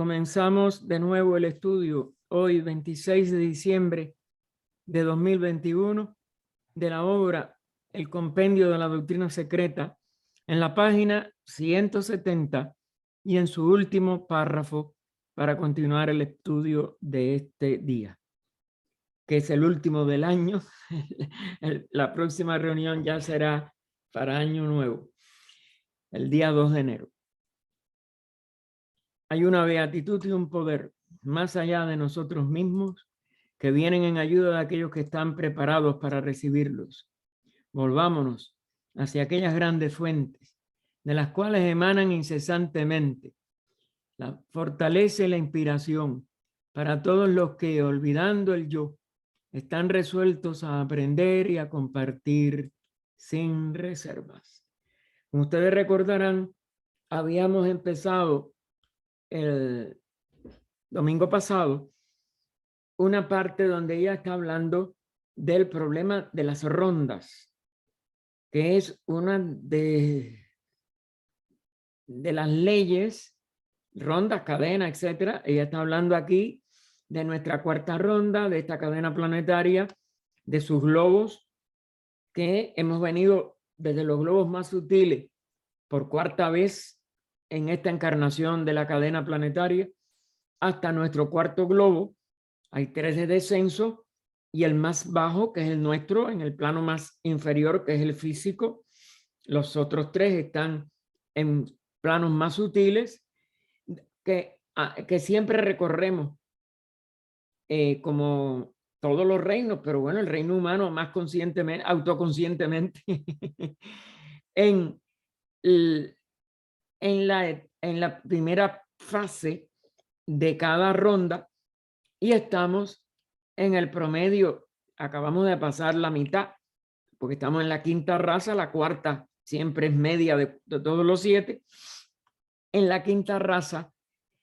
Comenzamos de nuevo el estudio hoy, 26 de diciembre de 2021, de la obra El Compendio de la Doctrina Secreta, en la página 170 y en su último párrafo para continuar el estudio de este día, que es el último del año. La próxima reunión ya será para Año Nuevo, el día 2 de enero. Hay una beatitud y un poder más allá de nosotros mismos que vienen en ayuda de aquellos que están preparados para recibirlos. Volvámonos hacia aquellas grandes fuentes de las cuales emanan incesantemente la fortaleza y la inspiración para todos los que, olvidando el yo, están resueltos a aprender y a compartir sin reservas. Como ustedes recordarán, habíamos empezado el domingo pasado una parte donde ella está hablando del problema de las rondas, que es una de las leyes, rondas, cadena, etcétera. Ella está hablando aquí de nuestra cuarta ronda, de esta cadena planetaria, de sus globos, que hemos venido desde los globos más sutiles por cuarta vez en esta encarnación de la cadena planetaria, hasta nuestro cuarto globo. Hay 3 de descenso y el más bajo, que es el nuestro, en el plano más inferior, que es el físico. Los otros 3 están en planos más sutiles que siempre recorremos como todos los reinos, pero bueno, el reino humano más conscientemente, autoconscientemente, en la primera fase de cada ronda, y estamos en el promedio. Acabamos de pasar la mitad, porque estamos en la quinta raza. La cuarta siempre es media de todos los 7, en la quinta raza,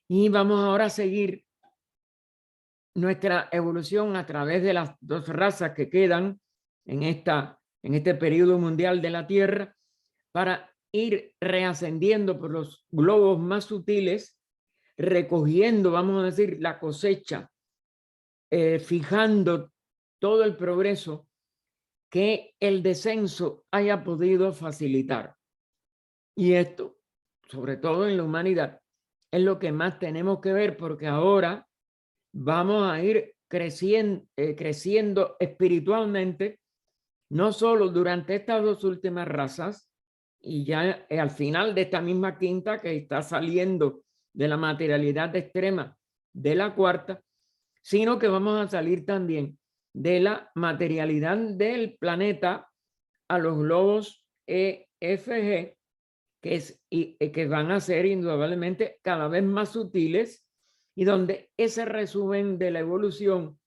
y vamos ahora a seguir nuestra evolución a través de las 2 razas que quedan en este periodo mundial de la Tierra, para ir reascendiendo por los globos más sutiles, recogiendo, vamos a decir, la cosecha, fijando todo el progreso que el descenso haya podido facilitar. Y esto, sobre todo en la humanidad, es lo que más tenemos que ver, porque ahora vamos a ir creciendo espiritualmente, no solo durante estas 2 últimas razas, y ya al final de esta misma quinta, que está saliendo de la materialidad extrema de la cuarta, sino que vamos a salir también de la materialidad del planeta a los globos EFG, que van a ser indudablemente cada vez más sutiles, y donde ese resumen de la evolución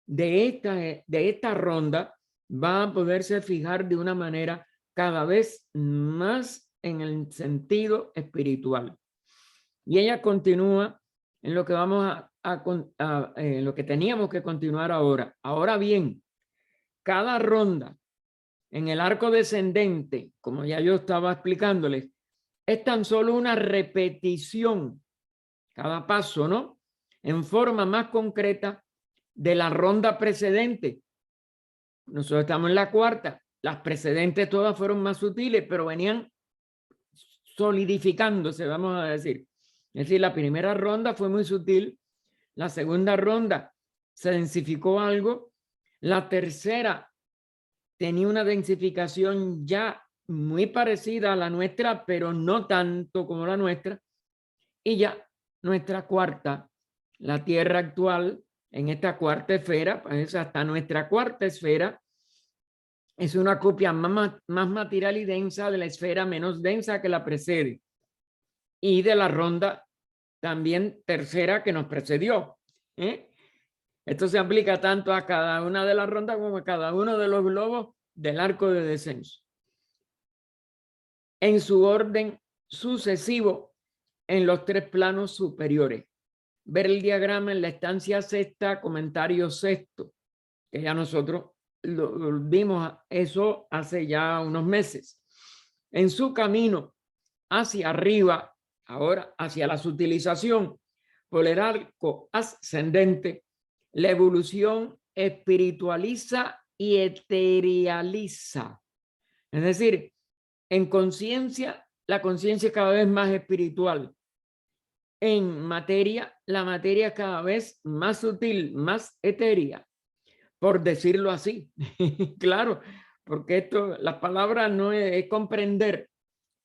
de esta ronda va a poderse fijar de una manera cada vez más en el sentido espiritual. Y ella continúa en lo que vamos en lo que teníamos que continuar ahora. Ahora bien, cada ronda en el arco descendente, como ya yo estaba explicándoles, es tan solo una repetición, cada paso, ¿no?, en forma más concreta de la ronda precedente. Nosotros estamos en la cuarta. Las precedentes todas fueron más sutiles, pero venían solidificándose, vamos a decir. Es decir, la primera ronda fue muy sutil, la segunda ronda se densificó algo, la tercera tenía una densificación ya muy parecida a la nuestra, pero no tanto como la nuestra, y ya nuestra cuarta, la Tierra actual, en esta cuarta esfera, pues hasta nuestra cuarta esfera es una copia más material y densa de la esfera menos densa que la precede, y de la ronda también tercera que nos precedió. Esto se aplica tanto a cada una de las rondas como a cada uno de los globos del arco de descenso, en su orden sucesivo en los 3 planos superiores. Ver el diagrama en la estancia sexta, comentario sexto, que ya nosotros lo vimos eso hace ya unos meses. En su camino hacia arriba, ahora hacia la sutilización, por el arco ascendente, la evolución espiritualiza y eterializa. Es decir, en conciencia, la conciencia cada vez más espiritual. En materia, la materia cada vez más sutil, más etérea, por decirlo así. Claro, porque esto, la palabra no es comprender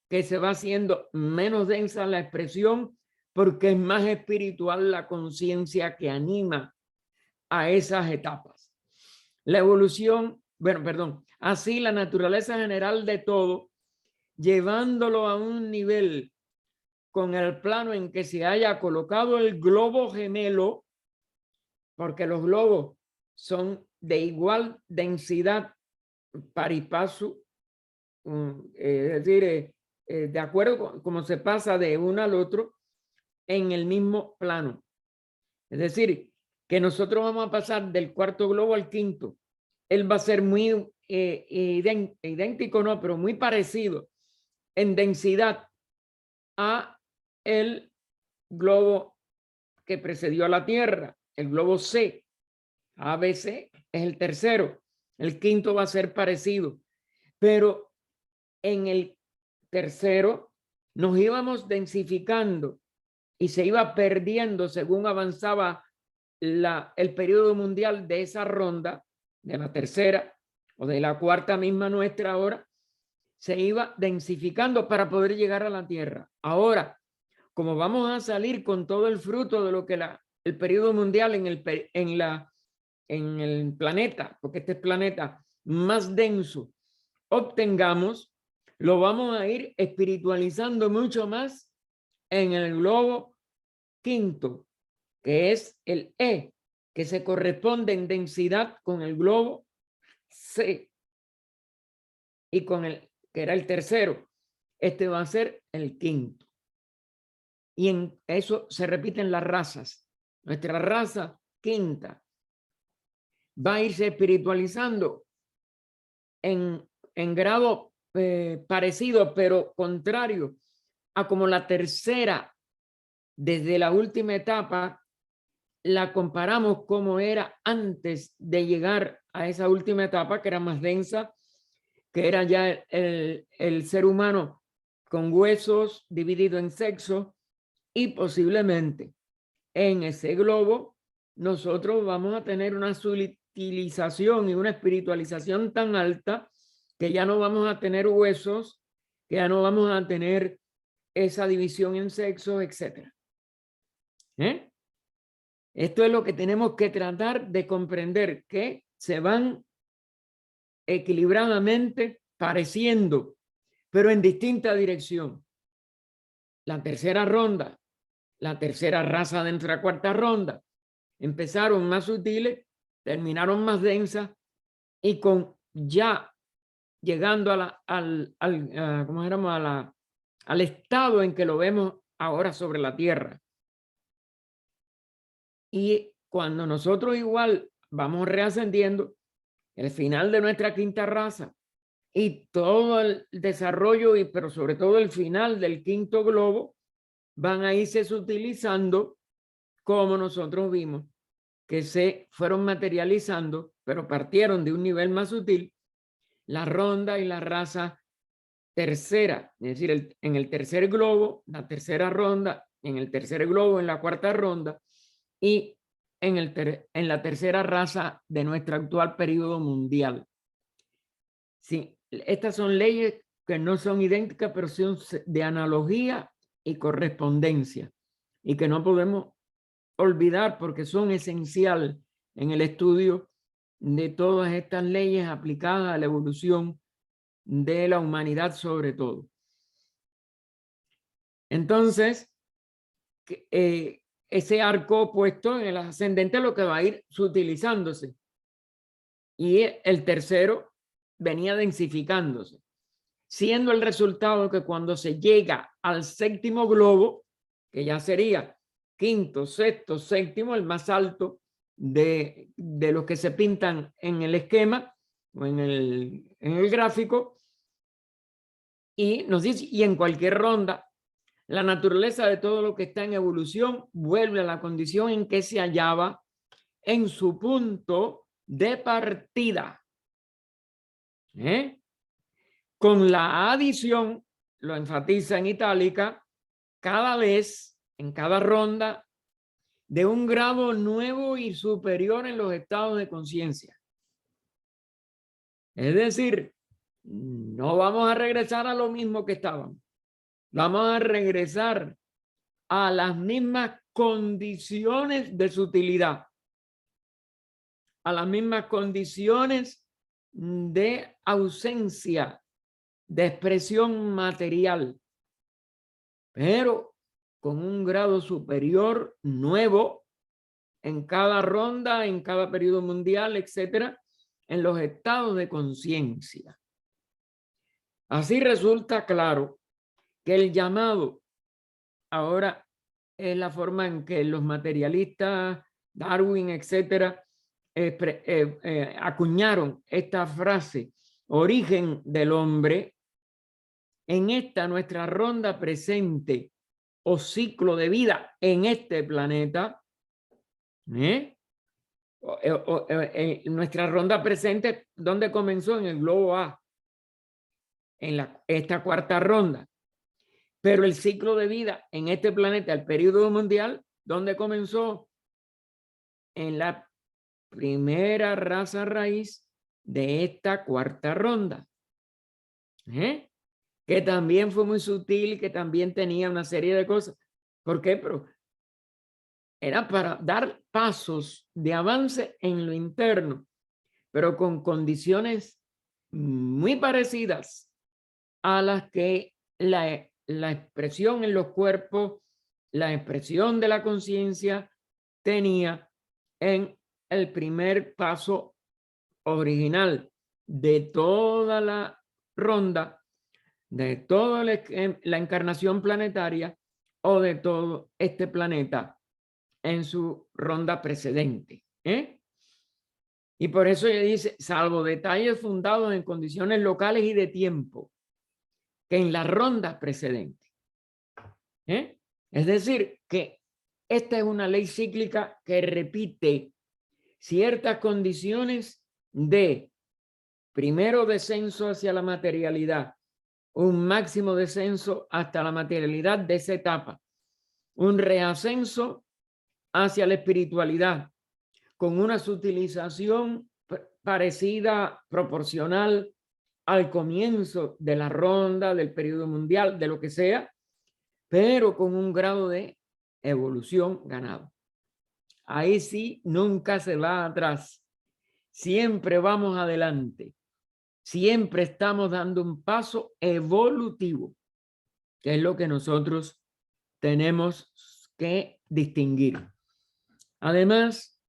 que se va haciendo menos densa la expresión porque es más espiritual la conciencia que anima a esas etapas. La evolución, bueno, perdón, así la naturaleza general de todo, llevándolo a un nivel con el plano en que se haya colocado el globo gemelo, porque los globos son de igual densidad pari passu, es decir, de acuerdo con cómo se pasa de uno al otro en el mismo plano. Es decir, que nosotros vamos a pasar del cuarto globo al quinto. Él va a ser muy idéntico, no, pero muy parecido en densidad a el globo que precedió a la Tierra, el globo C. ABC es el tercero. El quinto va a ser parecido. Pero en el tercero nos íbamos densificando y se iba perdiendo según avanzaba el periodo mundial de esa ronda, de la tercera o de la cuarta misma nuestra ahora, se iba densificando para poder llegar a la Tierra. Ahora, como vamos a salir con todo el fruto de lo que el periodo mundial en el planeta, porque este es planeta más denso, obtengamos, lo vamos a ir espiritualizando mucho más en el globo quinto, que es el E, que se corresponde en densidad con el globo C y con el que era el tercero. Este va a ser el quinto. Y en eso se repiten las razas. Nuestra raza quinta va a irse espiritualizando en grado parecido, pero contrario a como la tercera, desde la última etapa, la comparamos como era antes de llegar a esa última etapa, que era más densa, que era ya el ser humano con huesos dividido en sexo, y posiblemente en ese globo nosotros vamos a tener una subtilización y una espiritualización tan alta que ya no vamos a tener huesos, que ya no vamos a tener esa división en sexos, etc. Esto es lo que tenemos que tratar de comprender, que se van equilibradamente pareciendo, pero en distinta dirección. La tercera ronda, la tercera raza dentro de la cuarta ronda, empezaron más sutiles, terminaron más densas y con ya llegando ¿cómo éramos? Al estado en que lo vemos ahora sobre la Tierra. Y cuando nosotros igual vamos reascendiendo, el final de nuestra quinta raza y todo el desarrollo, pero sobre todo el final del quinto globo, van a irse utilizando como nosotros vimos, que se fueron materializando, pero partieron de un nivel más sutil, la ronda y la raza tercera, es decir, en el tercer globo, la tercera ronda, en el tercer globo, en la cuarta ronda, y en la tercera raza de nuestro actual periodo mundial. Sí, estas son leyes que no son idénticas, pero son de analogía y correspondencia, y que no podemos olvidar porque son esenciales en el estudio de todas estas leyes aplicadas a la evolución de la humanidad sobre todo. Entonces, ese arco opuesto en el ascendente lo que va a ir subtilizándose. Y el tercero venía densificándose, siendo el resultado que cuando se llega al séptimo globo, que ya sería quinto, sexto, séptimo, el más alto de los que se pintan en el esquema o en el gráfico, y nos dice, y en cualquier ronda La naturaleza de todo lo que está en evolución vuelve a la condición en que se hallaba en su punto de partida. Con la adición, lo enfatiza en itálica, cada vez, en cada ronda, de un grado nuevo y superior en los estados de conciencia. Es decir, no vamos a regresar a lo mismo que estábamos. Vamos a regresar a las mismas condiciones de sutilidad, a las mismas condiciones de ausencia de expresión material, pero con un grado superior nuevo en cada ronda, en cada periodo mundial, etcétera, en los estados de conciencia. Así resulta claro que el llamado ahora es la forma en que los materialistas, Darwin, etcétera, acuñaron esta frase, origen del hombre, en esta nuestra ronda presente o ciclo de vida en este planeta. Nuestra ronda presente, ¿dónde comenzó? En el globo A, en esta cuarta ronda. Pero el ciclo de vida en este planeta, el periodo mundial, ¿dónde comenzó? En la primera raza raíz de esta cuarta ronda. Que también fue muy sutil, que también tenía una serie de cosas. ¿Por qué? Pero era para dar pasos de avance en lo interno, pero con condiciones muy parecidas a las que la expresión en los cuerpos, la expresión de la conciencia tenía en el primer paso original de toda la ronda, de toda la encarnación planetaria o de todo este planeta en su ronda precedente. Y por eso ella dice, salvo detalles fundados en condiciones locales y de tiempo, que en la ronda precedente. Es decir, que esta es una ley cíclica que repite ciertas condiciones de primero descenso hacia la materialidad, un máximo descenso hasta la materialidad de esa etapa, un reascenso hacia la espiritualidad, con una sutilización parecida, proporcional al comienzo de la ronda, del periodo mundial, de lo que sea, pero con un grado de evolución ganado. Ahí sí, nunca se va atrás. Siempre vamos adelante. Siempre estamos dando un paso evolutivo, que es lo que nosotros tenemos que distinguir. Además,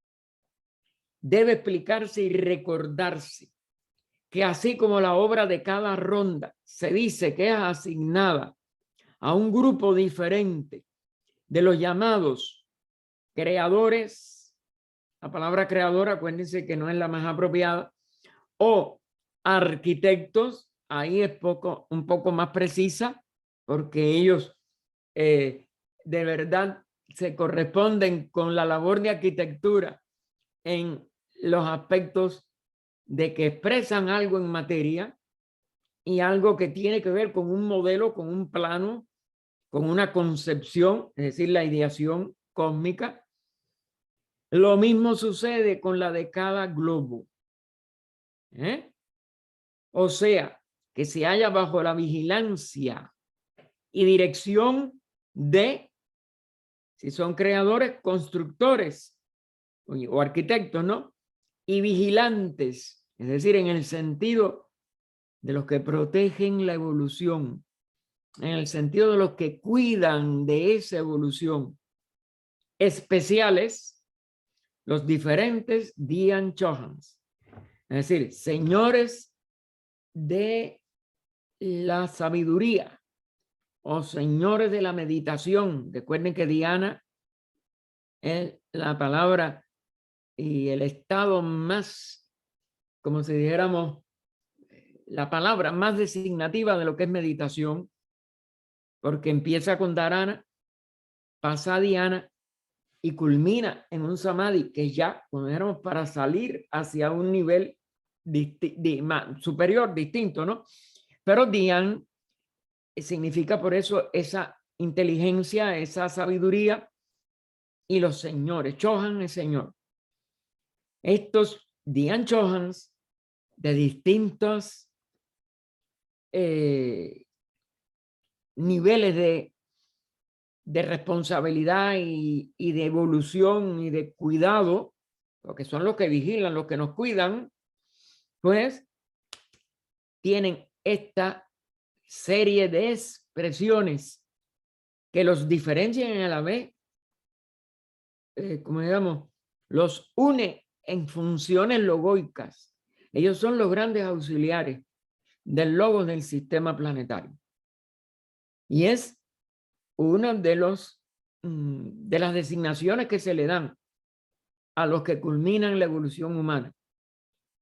debe explicarse y recordarse que así como la obra de cada ronda se dice que es asignada a un grupo diferente de los llamados creadores, la palabra creador, acuérdense que no es la más apropiada, o arquitectos, ahí es un poco más precisa, porque ellos de verdad se corresponden con la labor de arquitectura en los aspectos de que expresan algo en materia y algo que tiene que ver con un modelo, con un plano, con una concepción, es decir, la ideación cósmica. Lo mismo sucede con la de cada globo. O sea, que se halla bajo la vigilancia y dirección de, si son creadores, constructores o arquitectos, ¿no? Y vigilantes, es decir, en el sentido de los que protegen la evolución, en el sentido de los que cuidan de esa evolución, especiales, los diferentes Dian Chohans, es decir, señores de la sabiduría o señores de la meditación. Recuerden que Diana es la palabra y el estado más, como si dijéramos, la palabra más designativa de lo que es meditación, porque empieza con Dharana, pasa a Dhyana y culmina en un Samadhi, que ya, como dijéramos, para salir hacia un nivel superior, distinto, ¿no? Pero Dhyan significa por eso esa inteligencia, esa sabiduría, y los señores. Chohan es señor. Estos Dhyan Chohans de distintos niveles de responsabilidad y de evolución y de cuidado, porque son los que vigilan, los que nos cuidan, pues tienen esta serie de expresiones que los diferencian a la vez, como digamos, los une en funciones logoicas. Ellos son los grandes auxiliares del logos del sistema planetario. Y es una de las designaciones que se le dan a los que culminan la evolución humana.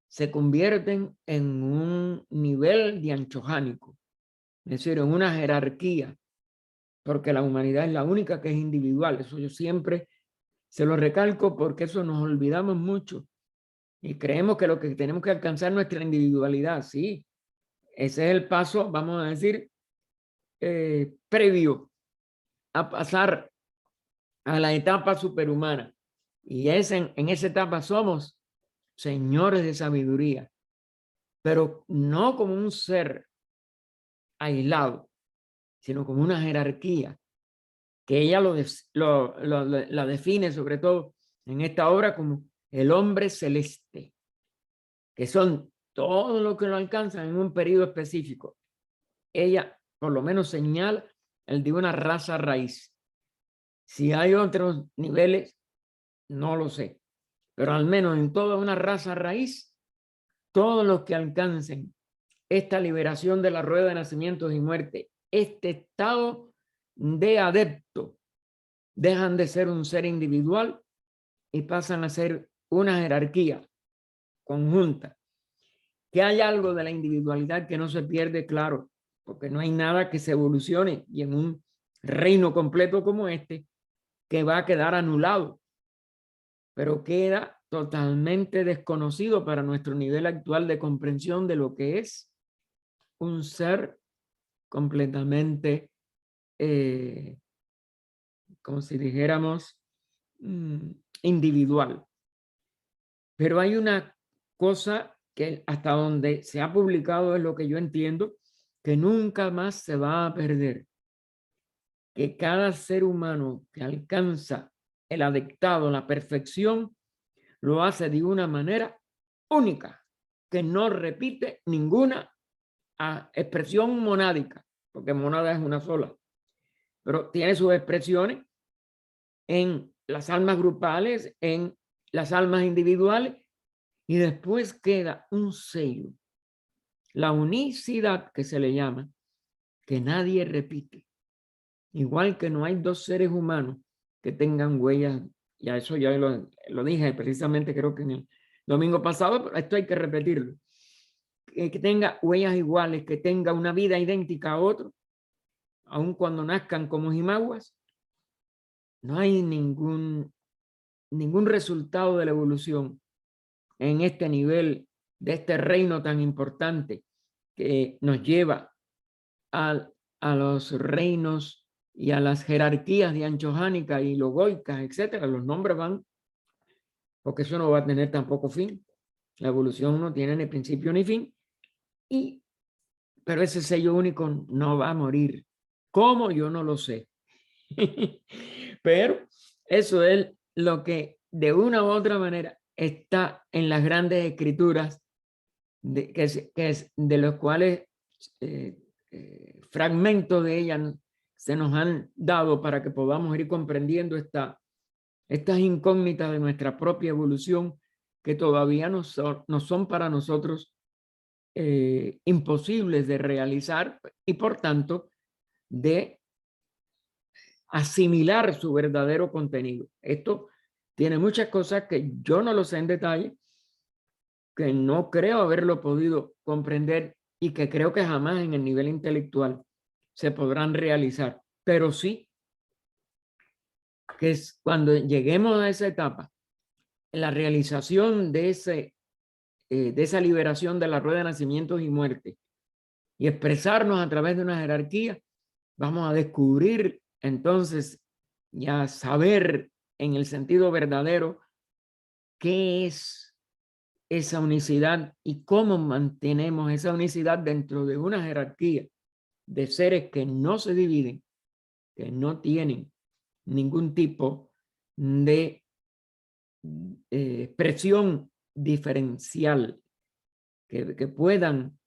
Se convierten en un nivel dianchojánico, es decir, en una jerarquía, porque la humanidad es la única que es individual. Eso yo siempre se lo recalco, porque eso nos olvidamos mucho y creemos que lo que tenemos que alcanzar es nuestra individualidad. Sí, ese es el paso, vamos a decir, previo a pasar a la etapa superhumana. Y en esa etapa somos señores de sabiduría, pero no como un ser aislado, sino como una jerarquía, que ella la define sobre todo en esta obra como el hombre celeste, que son todos los que lo alcanzan en un periodo específico. Ella por lo menos señala el de una raza raíz. Si hay otros niveles, no lo sé, pero al menos en toda una raza raíz, todos los que alcancen esta liberación de la rueda de nacimientos y muerte, este estado de adepto, dejan de ser un ser individual y pasan a ser una jerarquía conjunta. Que hay algo de la individualidad que no se pierde, claro, porque no hay nada que se evolucione, y en un reino completo como este, que va a quedar anulado, pero queda totalmente desconocido para nuestro nivel actual de comprensión de lo que es un ser completamente, como si dijéramos, individual. Pero hay una cosa que hasta donde se ha publicado, es lo que yo entiendo, que nunca más se va a perder, que cada ser humano que alcanza el adectado, la perfección, lo hace de una manera única, que no repite ninguna expresión monádica, porque monada es una sola, pero tiene sus expresiones en las almas grupales, en las almas individuales, y después queda un sello, la unicidad que se le llama, que nadie repite. Igual que no hay dos seres humanos que tengan huellas, y a eso ya lo dije precisamente, creo que en el domingo pasado, pero esto hay que repetirlo, que tenga huellas iguales, que tenga una vida idéntica a otro, aun cuando nazcan como jimaguas. No hay ningún resultado de la evolución en este nivel de este reino tan importante que nos lleva a los reinos y a las jerarquías de anchojánica y logoicas, etcétera. Los nombres van, porque eso no va a tener tampoco fin. La evolución no tiene ni principio ni fin, pero ese sello único no va a morir. ¿Cómo? Yo no lo sé. Pero eso es lo que de una u otra manera está en las grandes escrituras, de los cuales fragmentos de ellas se nos han dado para que podamos ir comprendiendo estas incógnitas de nuestra propia evolución, que todavía no son para nosotros imposibles de realizar, y por tanto de asimilar su verdadero contenido. Esto tiene muchas cosas que yo no lo sé en detalle, que no creo haberlo podido comprender, y que creo que jamás en el nivel intelectual se podrán realizar. pero sí que es cuando lleguemos a esa etapa, la realización de esa liberación de la rueda de nacimientos y muerte y expresarnos a través de una jerarquía, vamos a descubrir entonces, ya saber en el sentido verdadero qué es esa unicidad y cómo mantenemos esa unicidad dentro de una jerarquía de seres que no se dividen, que no tienen ningún tipo de expresión diferencial, que puedan,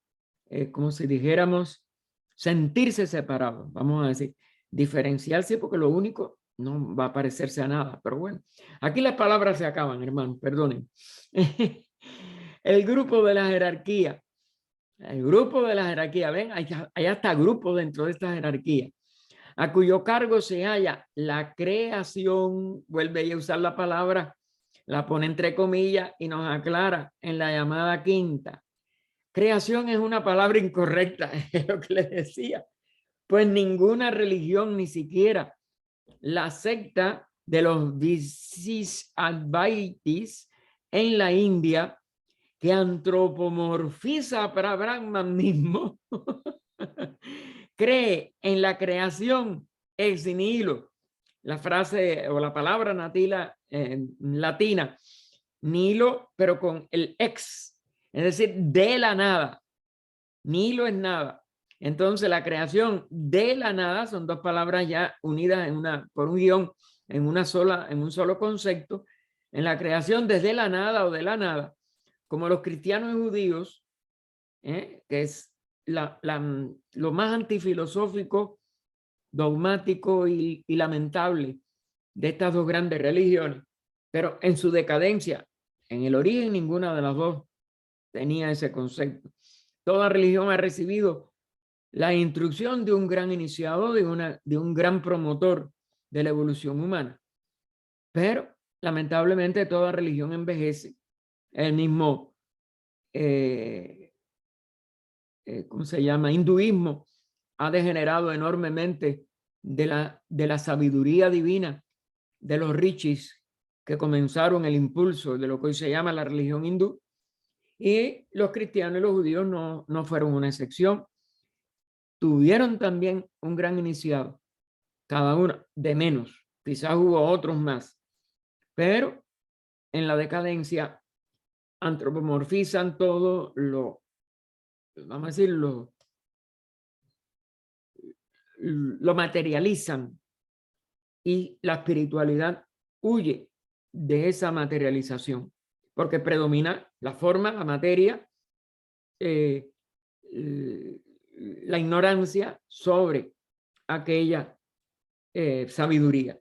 como si dijéramos, sentirse separados, vamos a decir, diferenciarse, porque lo único no va a parecerse a nada, pero bueno, aquí las palabras se acaban, hermano, perdonen. El grupo de la jerarquía, ven, hay hasta grupos dentro de esta jerarquía, a cuyo cargo se halla la creación, vuelve a usar la palabra, la pone entre comillas y nos aclara en la llamada quinta. Creación es una palabra incorrecta, es lo que les decía, pues ninguna religión, ni siquiera la secta de los Vishisadvaitis en la India, que antropomorfiza para Brahman mismo, cree en la creación ex nihilo. La frase o la palabra latina, nihilo, pero con el ex, es decir, de la nada. Nihilo es nada. Entonces la creación de la nada son dos palabras ya unidas por un guión en un solo concepto. En la creación desde la nada o de la nada, como los cristianos y judíos, que es lo más antifilosófico, dogmático y lamentable de estas dos grandes religiones, pero en su decadencia, en el origen ninguna de las dos tenía ese concepto. Toda religión ha recibido la instrucción de un gran iniciador, de un gran promotor de la evolución humana, pero lamentablemente toda religión envejece. El mismo ¿cómo se llama? Hinduismo ha degenerado enormemente de la sabiduría divina de los rishis que comenzaron el impulso de lo que hoy se llama la religión hindú, y los cristianos y los judíos no fueron una excepción. Tuvieron también un gran iniciado, cada uno de menos, quizás hubo otros más, pero en la decadencia antropomorfizan todo vamos a decir, lo materializan, y la espiritualidad huye de esa materialización porque predomina la forma, la materia, eh, la ignorancia sobre aquella sabiduría.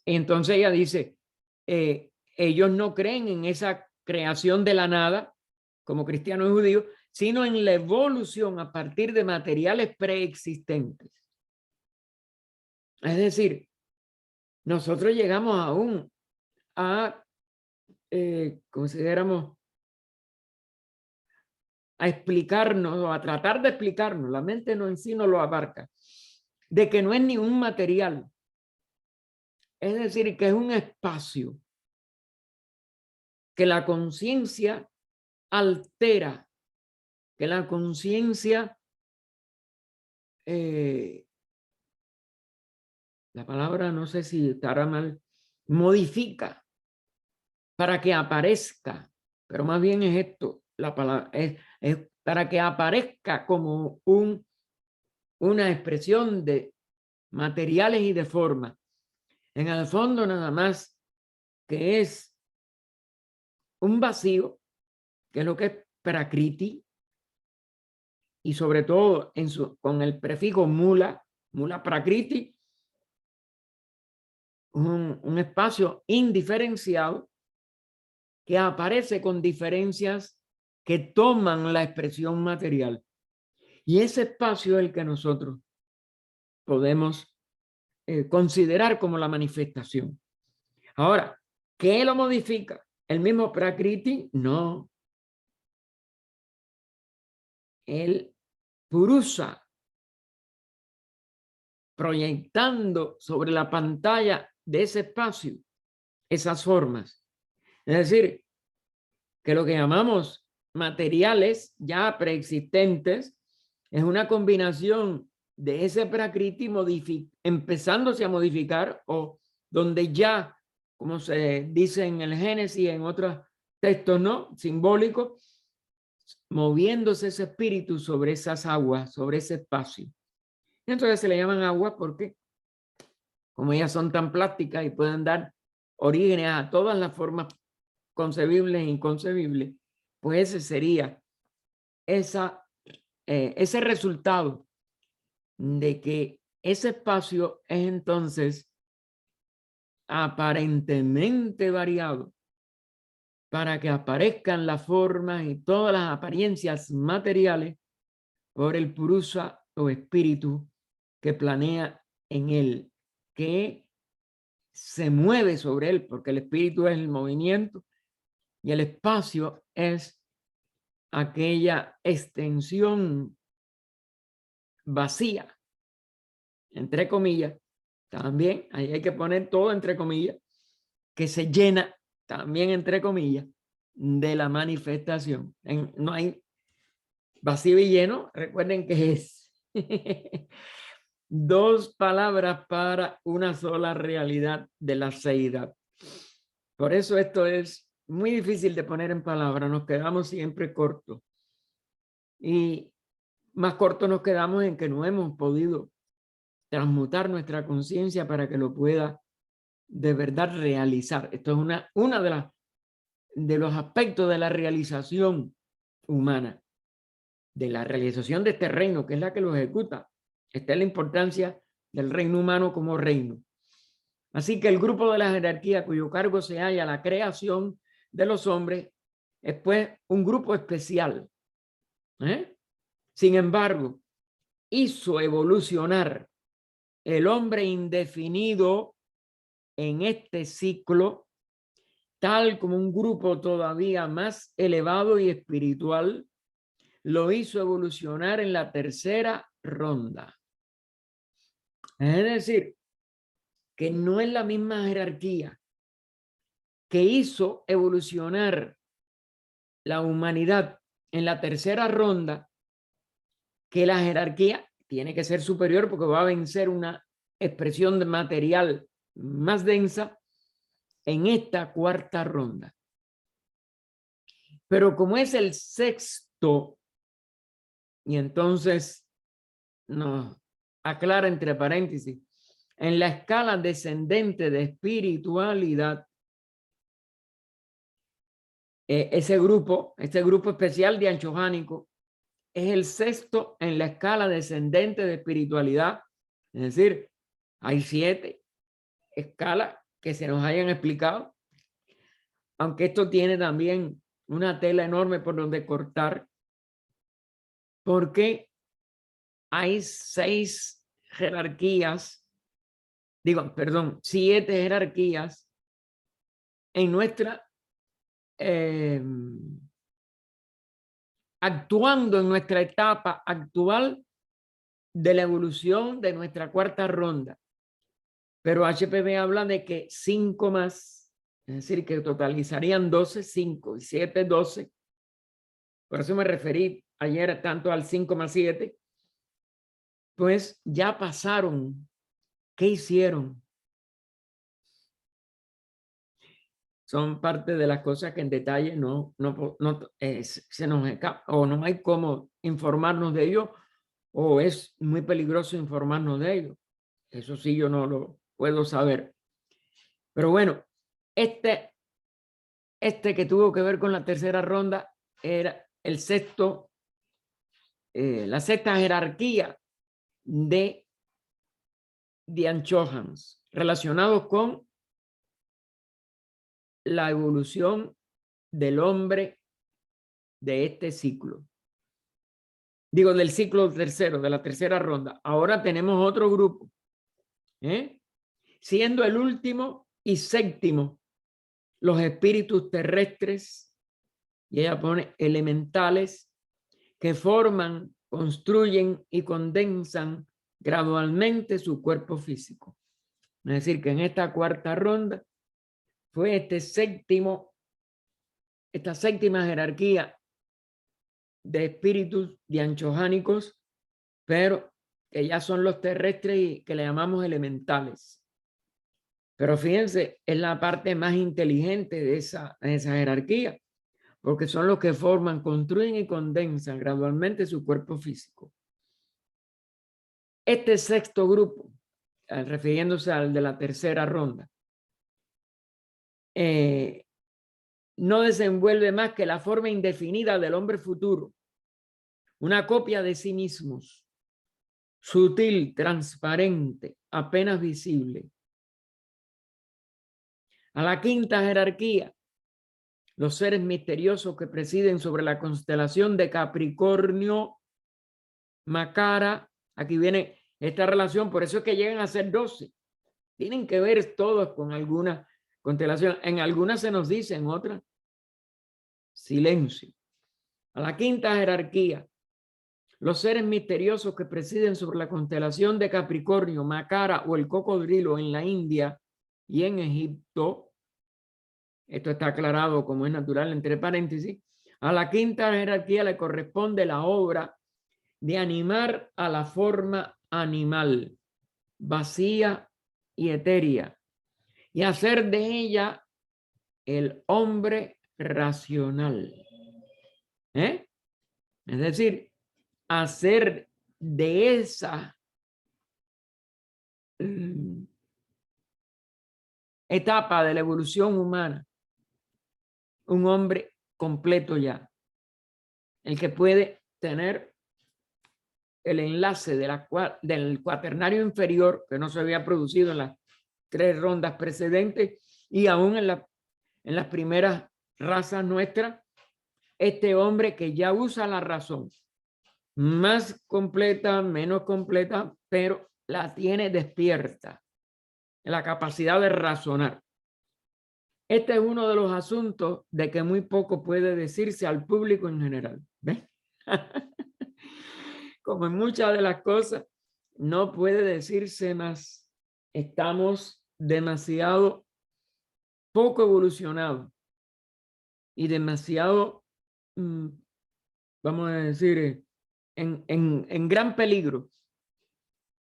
Entonces ella dice, ellos no creen en esa creación de la nada como cristianos y judíos, sino en la evolución a partir de materiales preexistentes. Es decir, nosotros llegamos aún a, consideramos, a explicarnos o a tratar de explicarnos, la mente no en sí no lo abarca, de que no es ni un material, es decir, que es un espacio que la conciencia altera, que la conciencia, la palabra no sé si estará mal, modifica para que aparezca, pero más bien es esto, la palabra es para que aparezca como una expresión de materiales y de forma. En el fondo nada más que es un vacío, que es lo que es prakriti, y sobre todo con el prefijo mula prakriti, un espacio indiferenciado que aparece con diferencias que toman la expresión material. Y ese espacio es el que nosotros podemos considerar como la manifestación. Ahora, ¿qué lo modifica? ¿El mismo prakriti? No. El purusa, proyectando sobre la pantalla de ese espacio esas formas. Es decir, que lo que llamamos materiales ya preexistentes es una combinación de ese prakriti empezándose a modificar, o donde ya, como se dice en el Génesis, en otros textos, ¿no?, simbólicos, moviéndose ese espíritu sobre esas aguas, sobre ese espacio. Y entonces se le llaman aguas porque, como ellas son tan plásticas y pueden dar orígenes a todas las formas concebibles e inconcebibles, pues ese sería ese resultado de que ese espacio es entonces aparentemente variado para que aparezcan las formas y todas las apariencias materiales por el Purusa o espíritu que planea en él, que se mueve sobre él, porque el espíritu es el movimiento y el espacio es aquella extensión vacía, entre comillas, también, ahí hay que poner todo entre comillas, que se llena también entre comillas de la manifestación. No hay vacío y lleno, recuerden que es dos palabras para una sola realidad de la seidad. Por eso esto es muy difícil de poner en palabras, nos quedamos siempre cortos. Y más cortos nos quedamos en que no hemos podido transmutar nuestra conciencia para que lo pueda de verdad realizar. Esto es una de los aspectos de la realización humana, de la realización de este reino, que es la que lo ejecuta. Esta es la importancia del reino humano como reino. Así que el grupo de la jerarquía cuyo cargo se halla la creación de los hombres es pues un grupo especial. Sin embargo, hizo evolucionar el hombre indefinido en este ciclo tal como un grupo todavía más elevado y espiritual lo hizo evolucionar en la tercera ronda. Es decir, que no es la misma jerarquía que hizo evolucionar la humanidad en la tercera ronda, que la jerarquía tiene que ser superior porque va a vencer una expresión de material más densa en esta cuarta ronda. Pero como es el sexto, y entonces nos aclara entre paréntesis, en la escala descendente de espiritualidad, este grupo especial de anchojánico es el sexto en la escala descendente de espiritualidad. Es decir, hay 7 escalas que se nos hayan explicado, aunque esto tiene también una tela enorme por donde cortar, porque hay 6 jerarquías, 7 jerarquías en nuestra actuando en nuestra etapa actual de la evolución de nuestra cuarta ronda. Pero HPB habla de que 5 más, es decir, que totalizarían 12, 5 y 7, 12. Por eso me referí ayer tanto al 5 más 7. Pues ya pasaron. ¿Qué hicieron? Son parte de las cosas que en detalle se nos escapa, o no hay cómo informarnos de ello, o es muy peligroso informarnos de ello. Eso sí, yo no lo puedo saber. Pero bueno, este que tuvo que ver con la tercera ronda era el sexto, la sexta jerarquía de Anchohans, relacionados con la evolución del hombre de este ciclo. Digo, del ciclo tercero, de la tercera ronda. Ahora tenemos otro grupo, siendo el último y séptimo los espíritus terrestres, y ella pone elementales, que forman, construyen y condensan gradualmente su cuerpo físico. Es decir, que en esta cuarta ronda fue esta séptima jerarquía de espíritus dianchojánicos, pero que ya son los terrestres y que le llamamos elementales. Pero fíjense, es la parte más inteligente de esa jerarquía, porque son los que forman, construyen y condensan gradualmente su cuerpo físico. Este sexto grupo, refiriéndose al de la tercera ronda, no desenvuelve más que la forma indefinida del hombre futuro, una copia de sí mismos, sutil, transparente, apenas visible. A la quinta jerarquía, los seres misteriosos que presiden sobre la constelación de Capricornio, Macara. Aquí viene esta relación, por eso es que llegan a ser 12. Tienen que ver todos con alguna constelación. En algunas se nos dice, en otras, silencio. A la quinta jerarquía, los seres misteriosos que presiden sobre la constelación de Capricornio, Macara o el cocodrilo en la India y en Egipto. Esto está aclarado como es natural entre paréntesis. A la quinta jerarquía le corresponde la obra de animar a la forma animal, vacía y etérea, y hacer de ella el hombre racional. Es decir, hacer de esa etapa de la evolución humana un hombre completo ya, el que puede tener el enlace del cuaternario inferior que no se había producido en las 3 rondas precedentes y aún en las primeras razas nuestras, este hombre que ya usa la razón, más completa, menos completa, pero la tiene despierta, la capacidad de razonar. Este es uno de los asuntos de que muy poco puede decirse al público en general. ¿Ves? Como en muchas de las cosas, no puede decirse más. Estamos demasiado poco evolucionados y demasiado, vamos a decir, en gran peligro,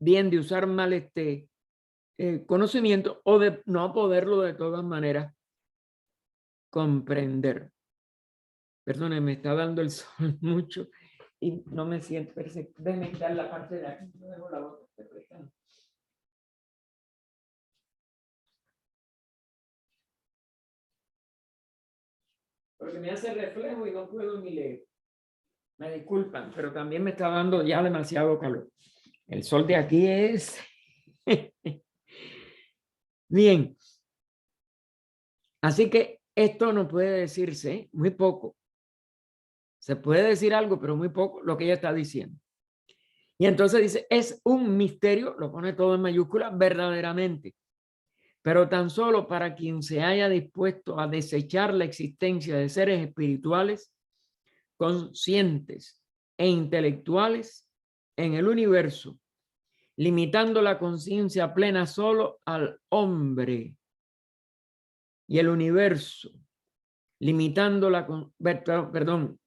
bien de usar mal este conocimiento o de no poderlo de todas maneras comprender. Perdón, me está dando el sol mucho y no me siento perfecto. Déjenme quitar la parte de aquí, no dejo la otra. Porque me hace reflejo y no puedo ni leer. Me disculpan, pero también me está dando ya demasiado calor. El sol de aquí es... Bien. Así que esto no puede decirse, muy poco. Se puede decir algo, pero muy poco lo que ella está diciendo. Y entonces dice, es un misterio, lo pone todo en mayúscula, verdaderamente. Pero tan solo para quien se haya dispuesto a desechar la existencia de seres espirituales, conscientes e intelectuales en el universo, limitando la conciencia plena solo al hombre y el universo, limitando la... Perdón,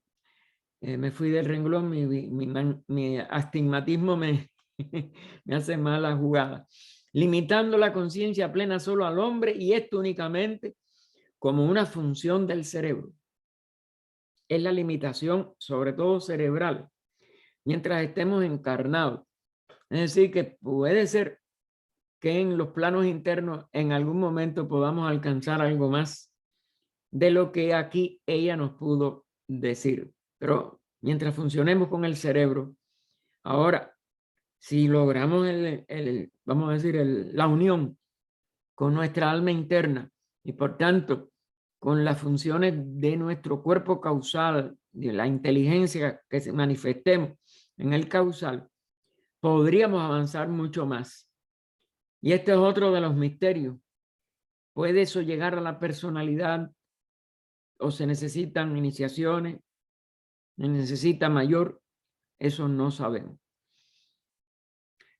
me fui del renglón, mi astigmatismo me hace mala jugada. Limitando la conciencia plena solo al hombre y esto únicamente como una función del cerebro. Es la limitación, sobre todo cerebral, mientras estemos encarnados. Es decir, que puede ser que en los planos internos en algún momento podamos alcanzar algo más de lo que aquí ella nos pudo decir. Pero mientras funcionemos con el cerebro, ahora, si logramos vamos a decir, la unión con nuestra alma interna y por tanto con las funciones de nuestro cuerpo causal, de la inteligencia que se manifestemos en el causal, podríamos avanzar mucho más. Y este es otro de los misterios. ¿Puede eso llegar a la personalidad o se necesitan iniciaciones? ¿Se necesita mayor? Eso no sabemos.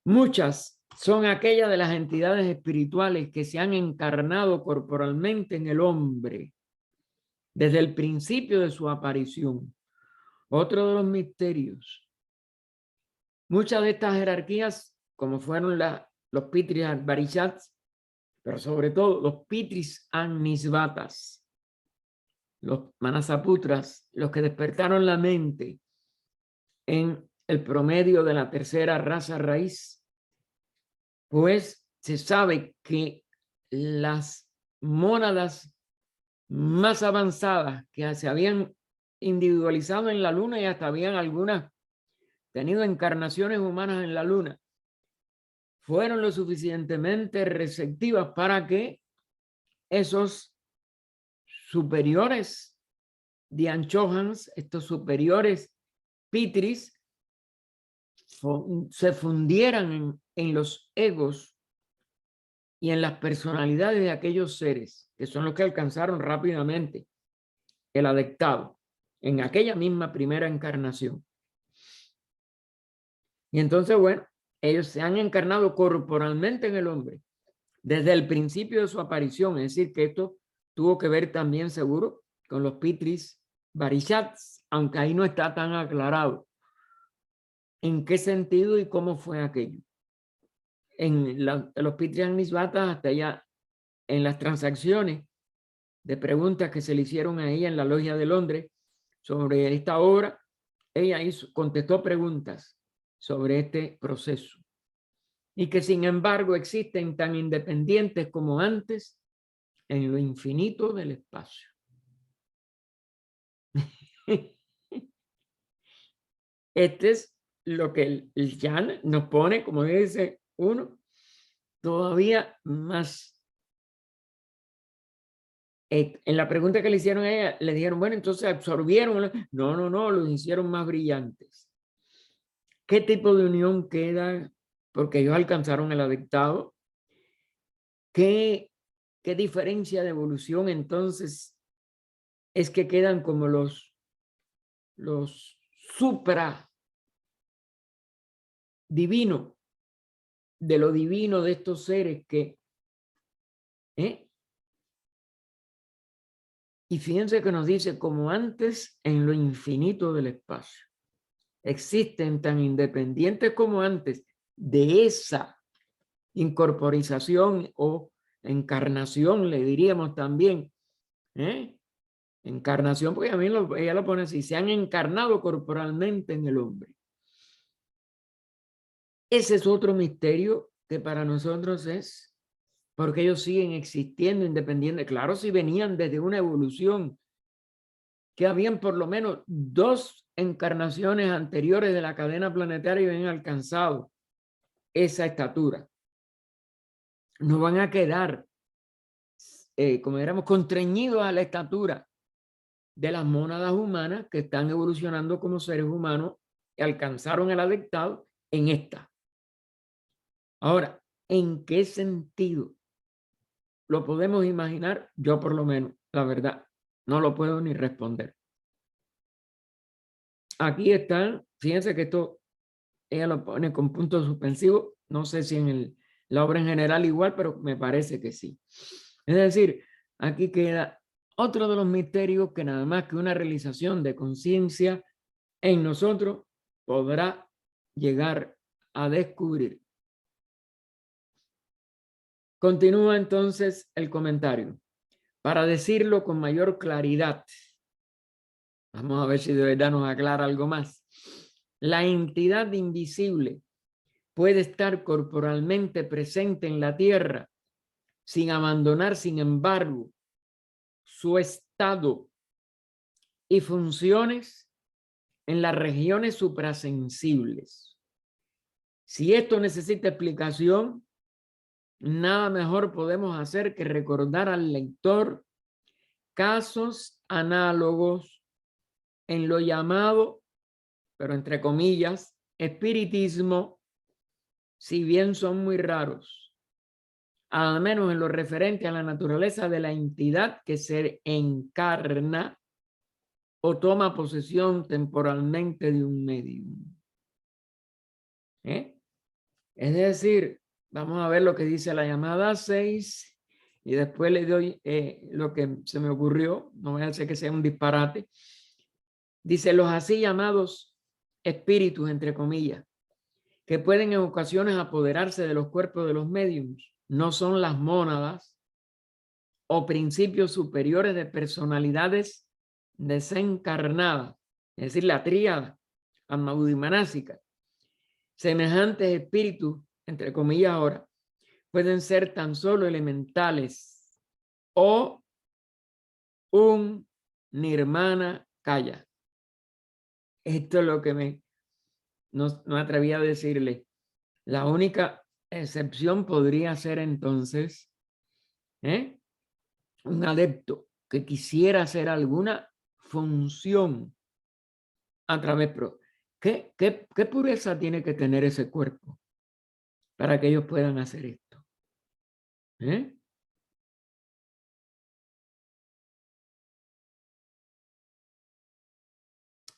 Muchas son aquellas de las entidades espirituales que se han encarnado corporalmente en el hombre desde el principio de su aparición. Otro de los misterios. Muchas de estas jerarquías, como fueron los Pitris Varishats, pero sobre todo los Pitris Agnisvatas, los Manasaputras, los que despertaron la mente en el promedio de la tercera raza raíz, pues se sabe que las mónadas más avanzadas que se habían individualizado en la luna y hasta habían algunas tenido encarnaciones humanas en la luna, fueron lo suficientemente receptivas para que esos superiores Dianchohans, estos superiores Pitris, se fundieran en los egos y en las personalidades de aquellos seres, que son los que alcanzaron rápidamente el adectado en aquella misma primera encarnación. Y entonces, bueno, ellos se han encarnado corporalmente en el hombre desde el principio de su aparición, es decir, que esto tuvo que ver también seguro con los Pitris Varishats, aunque ahí no está tan aclarado en qué sentido y cómo fue aquello. En los Pitris Agnisvatas, hasta allá en las transacciones de preguntas que se le hicieron a ella en la Logia de Londres sobre esta obra, ella contestó preguntas sobre este proceso y que sin embargo existen tan independientes como antes en lo infinito del espacio. Este es lo que el Jan nos pone, como dice uno, todavía más. En la pregunta que le hicieron a ella, le dijeron, bueno, entonces absorbieron. No, los hicieron más brillantes. ¿Qué tipo de unión queda? Porque ellos alcanzaron el adectado. ¿Qué diferencia de evolución entonces es que quedan como los supra divino, de lo divino de estos seres que y fíjense que nos dice como antes en lo infinito del espacio existen tan independientes como antes de esa incorporización o encarnación, le diríamos también encarnación, porque a mí ella lo pone así, se han encarnado corporalmente en el hombre. Ese es otro misterio que para nosotros es porque ellos siguen existiendo independientes. Claro, si venían desde una evolución que habían por lo menos 2 encarnaciones anteriores de la cadena planetaria y habían alcanzado esa estatura. No van a quedar, como diríamos, constreñidos a la estatura de las mónadas humanas que están evolucionando como seres humanos y alcanzaron el adectado en esta. Ahora, ¿en qué sentido lo podemos imaginar? Yo por lo menos, la verdad, no lo puedo ni responder. Aquí están, fíjense que esto ella lo pone con puntos suspensivos, no sé si en la obra en general igual, pero me parece que sí. Es decir, aquí queda otro de los misterios que nada más que una realización de conciencia en nosotros podrá llegar a descubrir. Continúa entonces el comentario. Para decirlo con mayor claridad, vamos a ver si de verdad nos aclara algo más. La entidad invisible puede estar corporalmente presente en la tierra sin abandonar, sin embargo, su estado y funciones en las regiones suprasensibles. Si esto necesita explicación, nada mejor podemos hacer que recordar al lector casos análogos en lo llamado, pero entre comillas, espiritismo, si bien son muy raros, al menos en lo referente a la naturaleza de la entidad que se encarna o toma posesión temporalmente de un medium. Es decir, vamos a ver lo que dice la llamada 6 y después le doy lo que se me ocurrió, no voy a hacer que sea un disparate. Dice, los así llamados espíritus, entre comillas, que pueden en ocasiones apoderarse de los cuerpos de los médiums, no son las mónadas o principios superiores de personalidades desencarnadas, es decir, la tríada amaudimanásica. Semejantes espíritus, entre comillas ahora, pueden ser tan solo elementales o un nirvana kaya. Esto es lo que no atreví a decirle. La única excepción podría ser entonces un adepto que quisiera hacer alguna función a través, pero ¿qué pureza tiene que tener ese cuerpo para que ellos puedan hacer esto?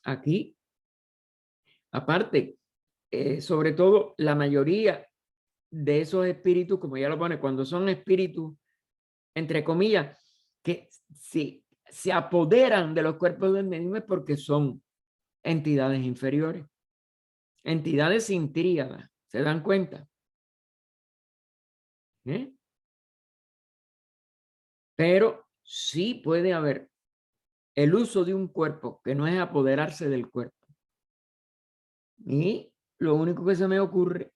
Aquí, aparte, sobre todo la mayoría de esos espíritus, como ya lo pone, cuando son espíritus, entre comillas, que si se apoderan de los cuerpos del medium es porque son entidades inferiores, entidades sin tríada, ¿se dan cuenta? Pero sí puede haber el uso de un cuerpo que no es apoderarse del cuerpo. Y lo único que se me ocurre,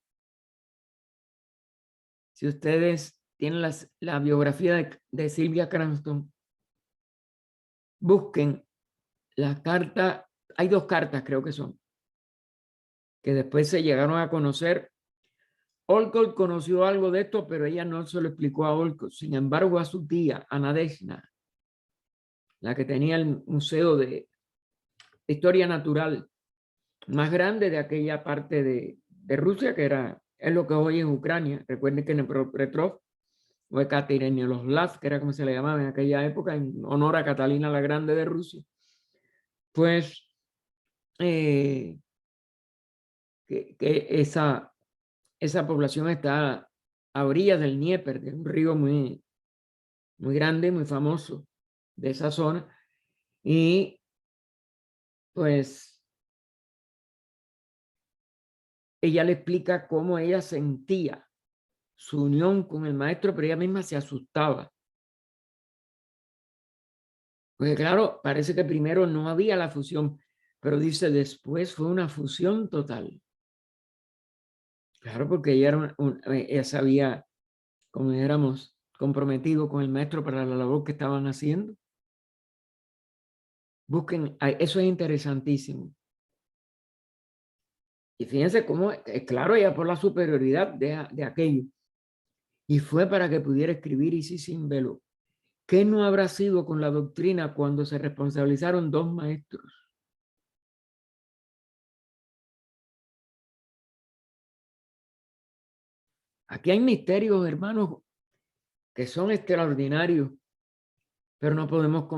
si ustedes tienen la biografía de Sylvia Cranston, busquen la carta, hay 2 cartas creo que son, que después se llegaron a conocer. Olcott conoció algo de esto, pero ella no se lo explicó a Olcott. Sin embargo, a su tía, a Nadezhda, la que tenía el museo de historia natural más grande de aquella parte de Rusia, que es lo que hoy es Ucrania. Recuerden que Nepropetrov o Ekaterinoslav, que era como se le llamaba en aquella época, en honor a Catalina la Grande de Rusia, pues que esa población está a orillas del Dnieper, de un río muy, muy grande, muy famoso de esa zona. Y pues ella le explica cómo ella sentía su unión con el maestro, pero ella misma se asustaba. Porque claro, parece que primero no había la fusión, pero dice después fue una fusión total. Claro, porque ella sabía, como éramos comprometido con el maestro para la labor que estaban haciendo. Busquen, eso es interesantísimo. Y fíjense cómo, claro, ella por la superioridad de aquello. Y fue para que pudiera escribir y sí sin velo. ¿Qué no habrá sido con la doctrina cuando se responsabilizaron 2 maestros? Aquí hay misterios, hermanos, que son extraordinarios, pero no podemos,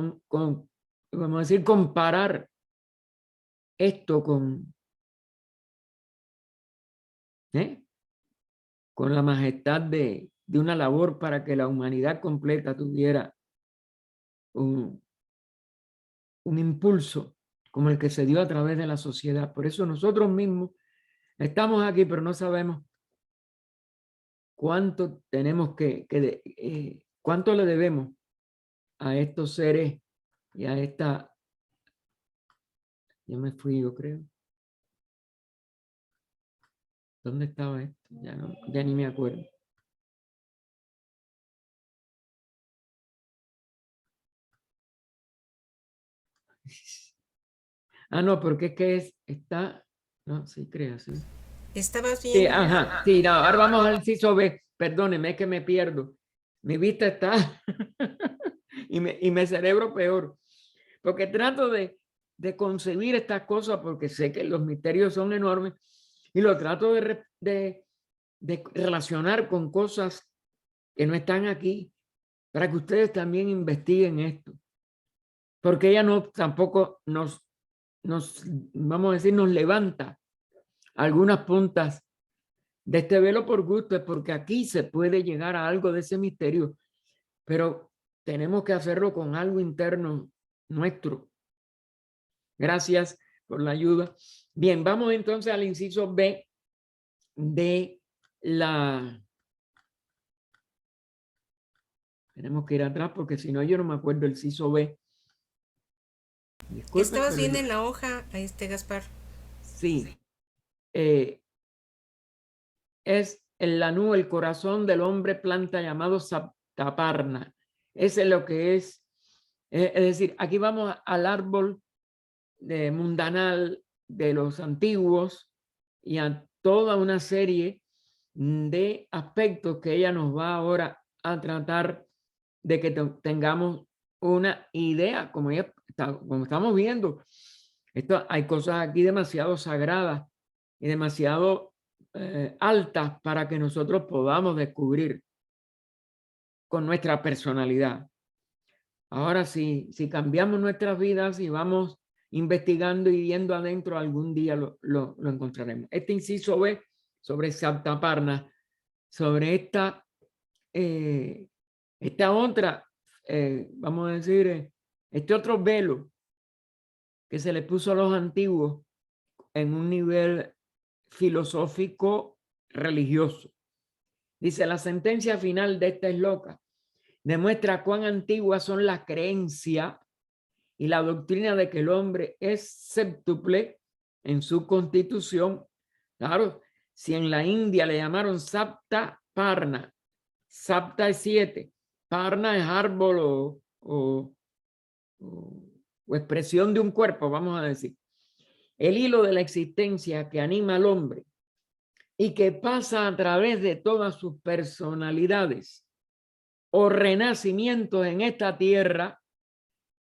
vamos a decir, comparar esto con la majestad de una labor para que la humanidad completa tuviera un impulso como el que se dio a través de la sociedad. Por eso nosotros mismos estamos aquí, pero no sabemos cuánto tenemos cuánto le debemos a estos seres y a esta, ya me fui, yo creo. ¿Dónde estaba esto? Ya ni me acuerdo. Ah, no, porque es que está, no, sí, creo, sí. Estabas Sí, viendo. ajá, sí, no, ahora vamos al inciso B. Perdóneme, es que me pierdo. Mi vista está y me cerebro peor. Porque trato de concebir estas cosas porque sé que los misterios son enormes y lo trato de relacionar con cosas que no están aquí para que ustedes también investiguen esto. Porque ella no tampoco vamos a decir, nos levanta algunas puntas de este velo por gusto, es porque aquí se puede llegar a algo de ese misterio, pero tenemos que hacerlo con algo interno nuestro. Gracias por la ayuda. Bien, vamos entonces al inciso B de la... Tenemos que ir atrás porque si no yo no me acuerdo el inciso B. Disculpe, Estabas pero viendo en la hoja, Gaspar. sí. Eh, es el lanú, el corazón del hombre planta llamado Saptaparna. Ese es lo que es. Es decir, aquí vamos al árbol mundanal de los antiguos y a toda una serie de aspectos que ella nos va ahora a tratar de que tengamos una idea, como estamos viendo. Hay cosas aquí demasiado sagradas y demasiado altas para que nosotros podamos descubrir con nuestra personalidad. Ahora sí, si cambiamos nuestras vidas y vamos investigando y viendo adentro, algún día lo encontraremos. Este inciso B sobre Saptaparna, sobre esta otra, vamos a decir, este otro velo que se le puso a los antiguos en un nivel filosófico religioso. Dice, la sentencia final de esta esloca demuestra cuán antiguas son las creencias y la doctrina de que el hombre es séptuple en su constitución. Claro, si en la India le llamaron Sapta Parna, Sapta es 7, Parna es árbol o expresión de un cuerpo, vamos a decir. El hilo de la existencia que anima al hombre y que pasa a través de todas sus personalidades o renacimientos en esta tierra,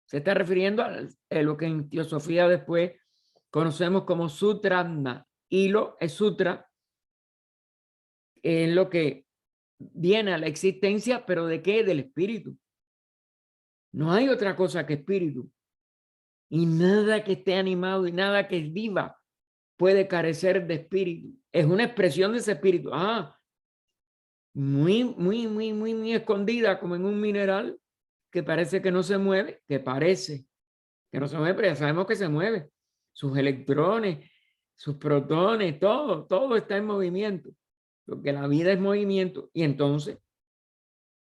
se está refiriendo a lo que en teosofía después conocemos como Sutratma. Hilo es sutra, es lo que viene a la existencia, pero ¿de qué? Del espíritu. No hay otra cosa que espíritu. Y nada que esté animado y nada que es viva puede carecer de espíritu. Es una expresión de ese espíritu. Muy escondida, como en un mineral que parece que no se mueve, que parece que no se mueve, pero ya sabemos que se mueve. Sus electrones, sus protones, todo está en movimiento, porque la vida es movimiento. Y entonces,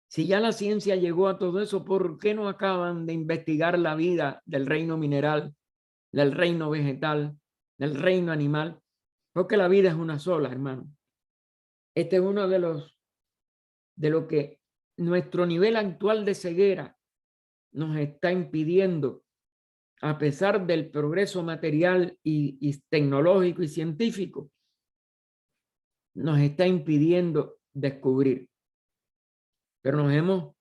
si ya la ciencia llegó a todo eso, ¿por qué no acaban de investigar la vida del reino mineral, del reino vegetal, del reino animal? Porque la vida es una sola, hermano. Este es uno de lo que nuestro nivel actual de ceguera nos está impidiendo, a pesar del progreso material y tecnológico y científico, nos está impidiendo descubrir. Pero nos hemos,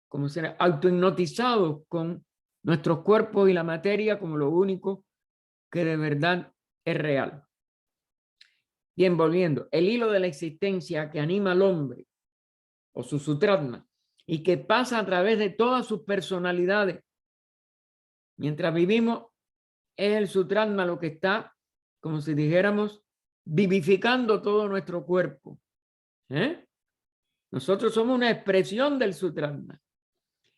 como será, autohipnotizado con nuestros cuerpos y la materia como lo único que de verdad es real. Bien, volviendo, el hilo de la existencia que anima al hombre, o su sutratma, y que pasa a través de todas sus personalidades. Mientras vivimos, es el sutratma lo que está, como si dijéramos, vivificando todo nuestro cuerpo. Nosotros somos una expresión del sutratma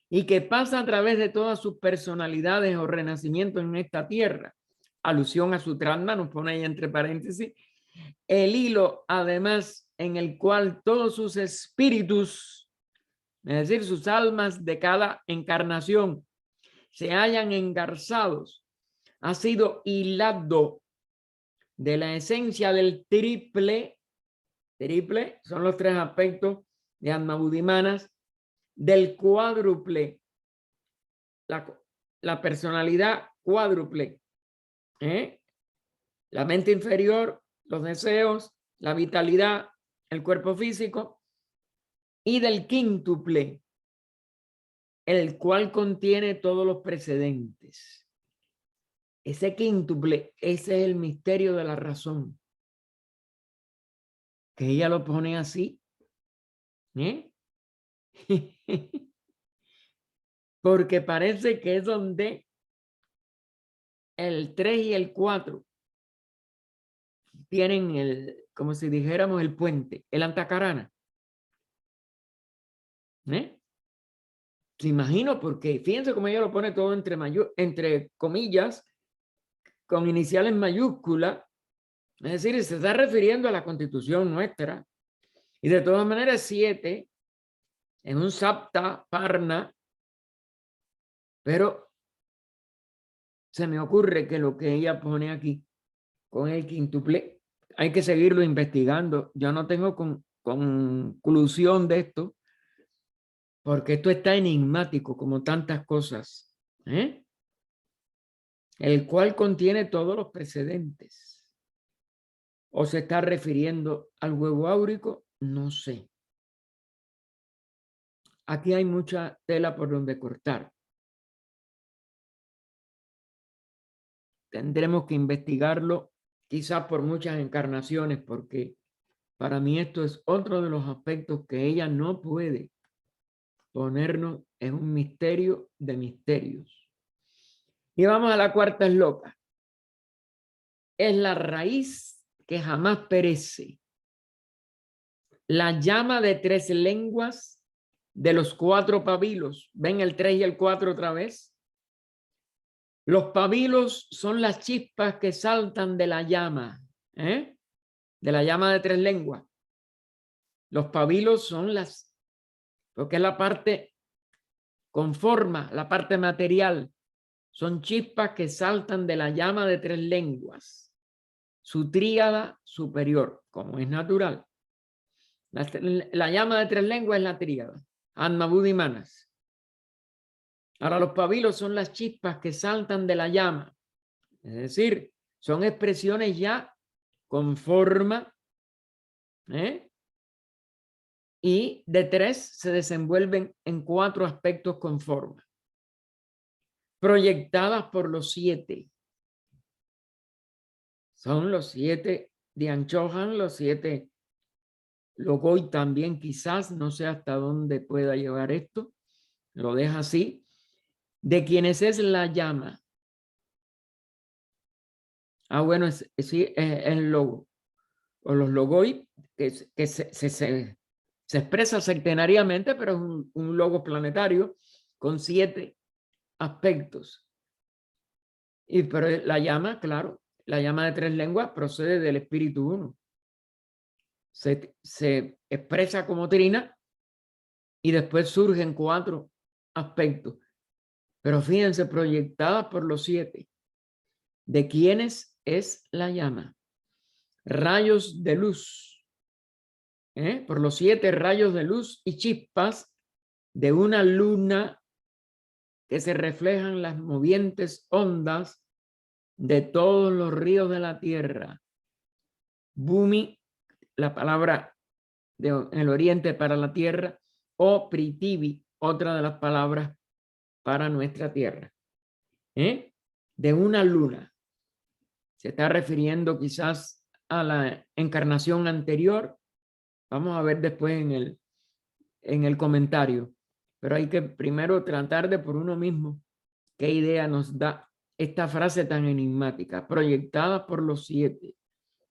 y que pasa a través de todas sus personalidades o renacimientos en esta tierra. Alusión a Sutratma, nos pone ahí entre paréntesis, el hilo además en el cual todos sus espíritus, es decir, sus almas de cada encarnación, se hayan engarzados, ha sido hilado de la esencia del triple son los tres aspectos de Atma Buddhimanas, del cuádruple, la personalidad cuádruple, la mente inferior, los deseos, la vitalidad, el cuerpo físico, y del quíntuple, el cual contiene todos los precedentes. Ese quíntuple, ese es el misterio de la razón, que ella lo pone así, porque parece que es donde el 3 y el 4 tienen como si dijéramos el puente, el Antacarana. Se imagino porque fíjense cómo ella lo pone todo entre comillas, con iniciales mayúsculas. Es decir, se está refiriendo a la Constitución nuestra. Y de todas maneras, 7 en un sapta, parna, pero se me ocurre que lo que ella pone aquí con el quíntuple, hay que seguirlo investigando. Yo no tengo conclusión de esto, porque esto está enigmático como tantas cosas, el cual contiene todos los precedentes. ¿O se está refiriendo al huevo áurico? No sé. Aquí hay mucha tela por donde cortar. Tendremos que investigarlo quizás por muchas encarnaciones, porque para mí esto es otro de los aspectos que ella no puede ponernos en un misterio de misterios. Y vamos a la cuarta esloca. Es la raíz que jamás perece, la llama de 3 lenguas de los 4 pabilos. ¿Ven el 3 y el 4 otra vez? Los pabilos son las chispas que saltan de la llama, de la llama de 3 lenguas. Los pabilos son porque es la parte con forma, la parte material. Son chispas que saltan de la llama de 3 lenguas. Su tríada superior, como es natural. La llama de 3 lenguas es la tríada. Atma, Buddha y Manas. Ahora los pabilos son las chispas que saltan de la llama. Es decir, son expresiones ya con forma, y de 3 se desenvuelven en 4 aspectos con forma, proyectadas por los 7. Son los 7 de Anchohan, los 7 Logoi también, quizás, no sé hasta dónde pueda llevar esto, lo deja así, de quienes es la llama. Bueno, sí, es el logo, o los logoi, que se expresa centenariamente, pero es un logo planetario con 7 aspectos. Pero la llama, claro, la llama de 3 lenguas procede del Espíritu Uno. Se expresa como trina y después surgen 4 aspectos. Pero fíjense, proyectada por los 7. ¿De quiénes es la llama? Rayos de luz. Por los 7 rayos de luz y chispas de una luna que se reflejan las movientes ondas de todos los ríos de la tierra. Bhumi, la palabra en el oriente para la tierra, o Prithvi, otra de las palabras para nuestra tierra. De una luna. Se está refiriendo quizás a la encarnación anterior. Vamos a ver después en el comentario. Pero hay que primero tratar de por uno mismo qué idea nos da esta frase tan enigmática, proyectada por los 7,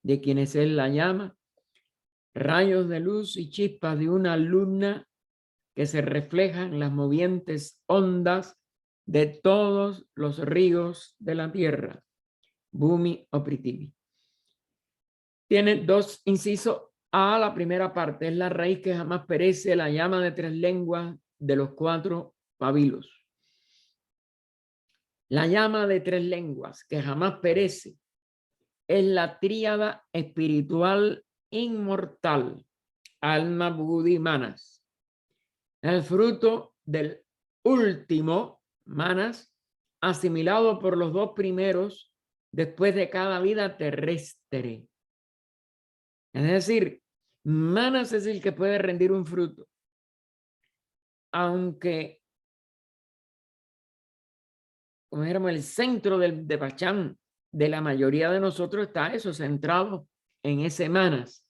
de quienes es la llama, rayos de luz y chispas de una luna que se reflejan en las movientes ondas de todos los ríos de la tierra. Bhumi o Prithvi. Tiene 2 incisos. A, la primera parte, es la raíz que jamás perece, la llama de 3 lenguas de los 4 pabilos. La llama de 3 lenguas que jamás perece es la tríada espiritual inmortal, alma, Buddha y Manas. El fruto del último, Manas, asimilado por los 2 primeros después de cada vida terrestre. Es decir, Manas es el que puede rendir un fruto. Aunque, como dijéramos, el centro de Pachán de la mayoría de nosotros está eso, centrado en ese Manas.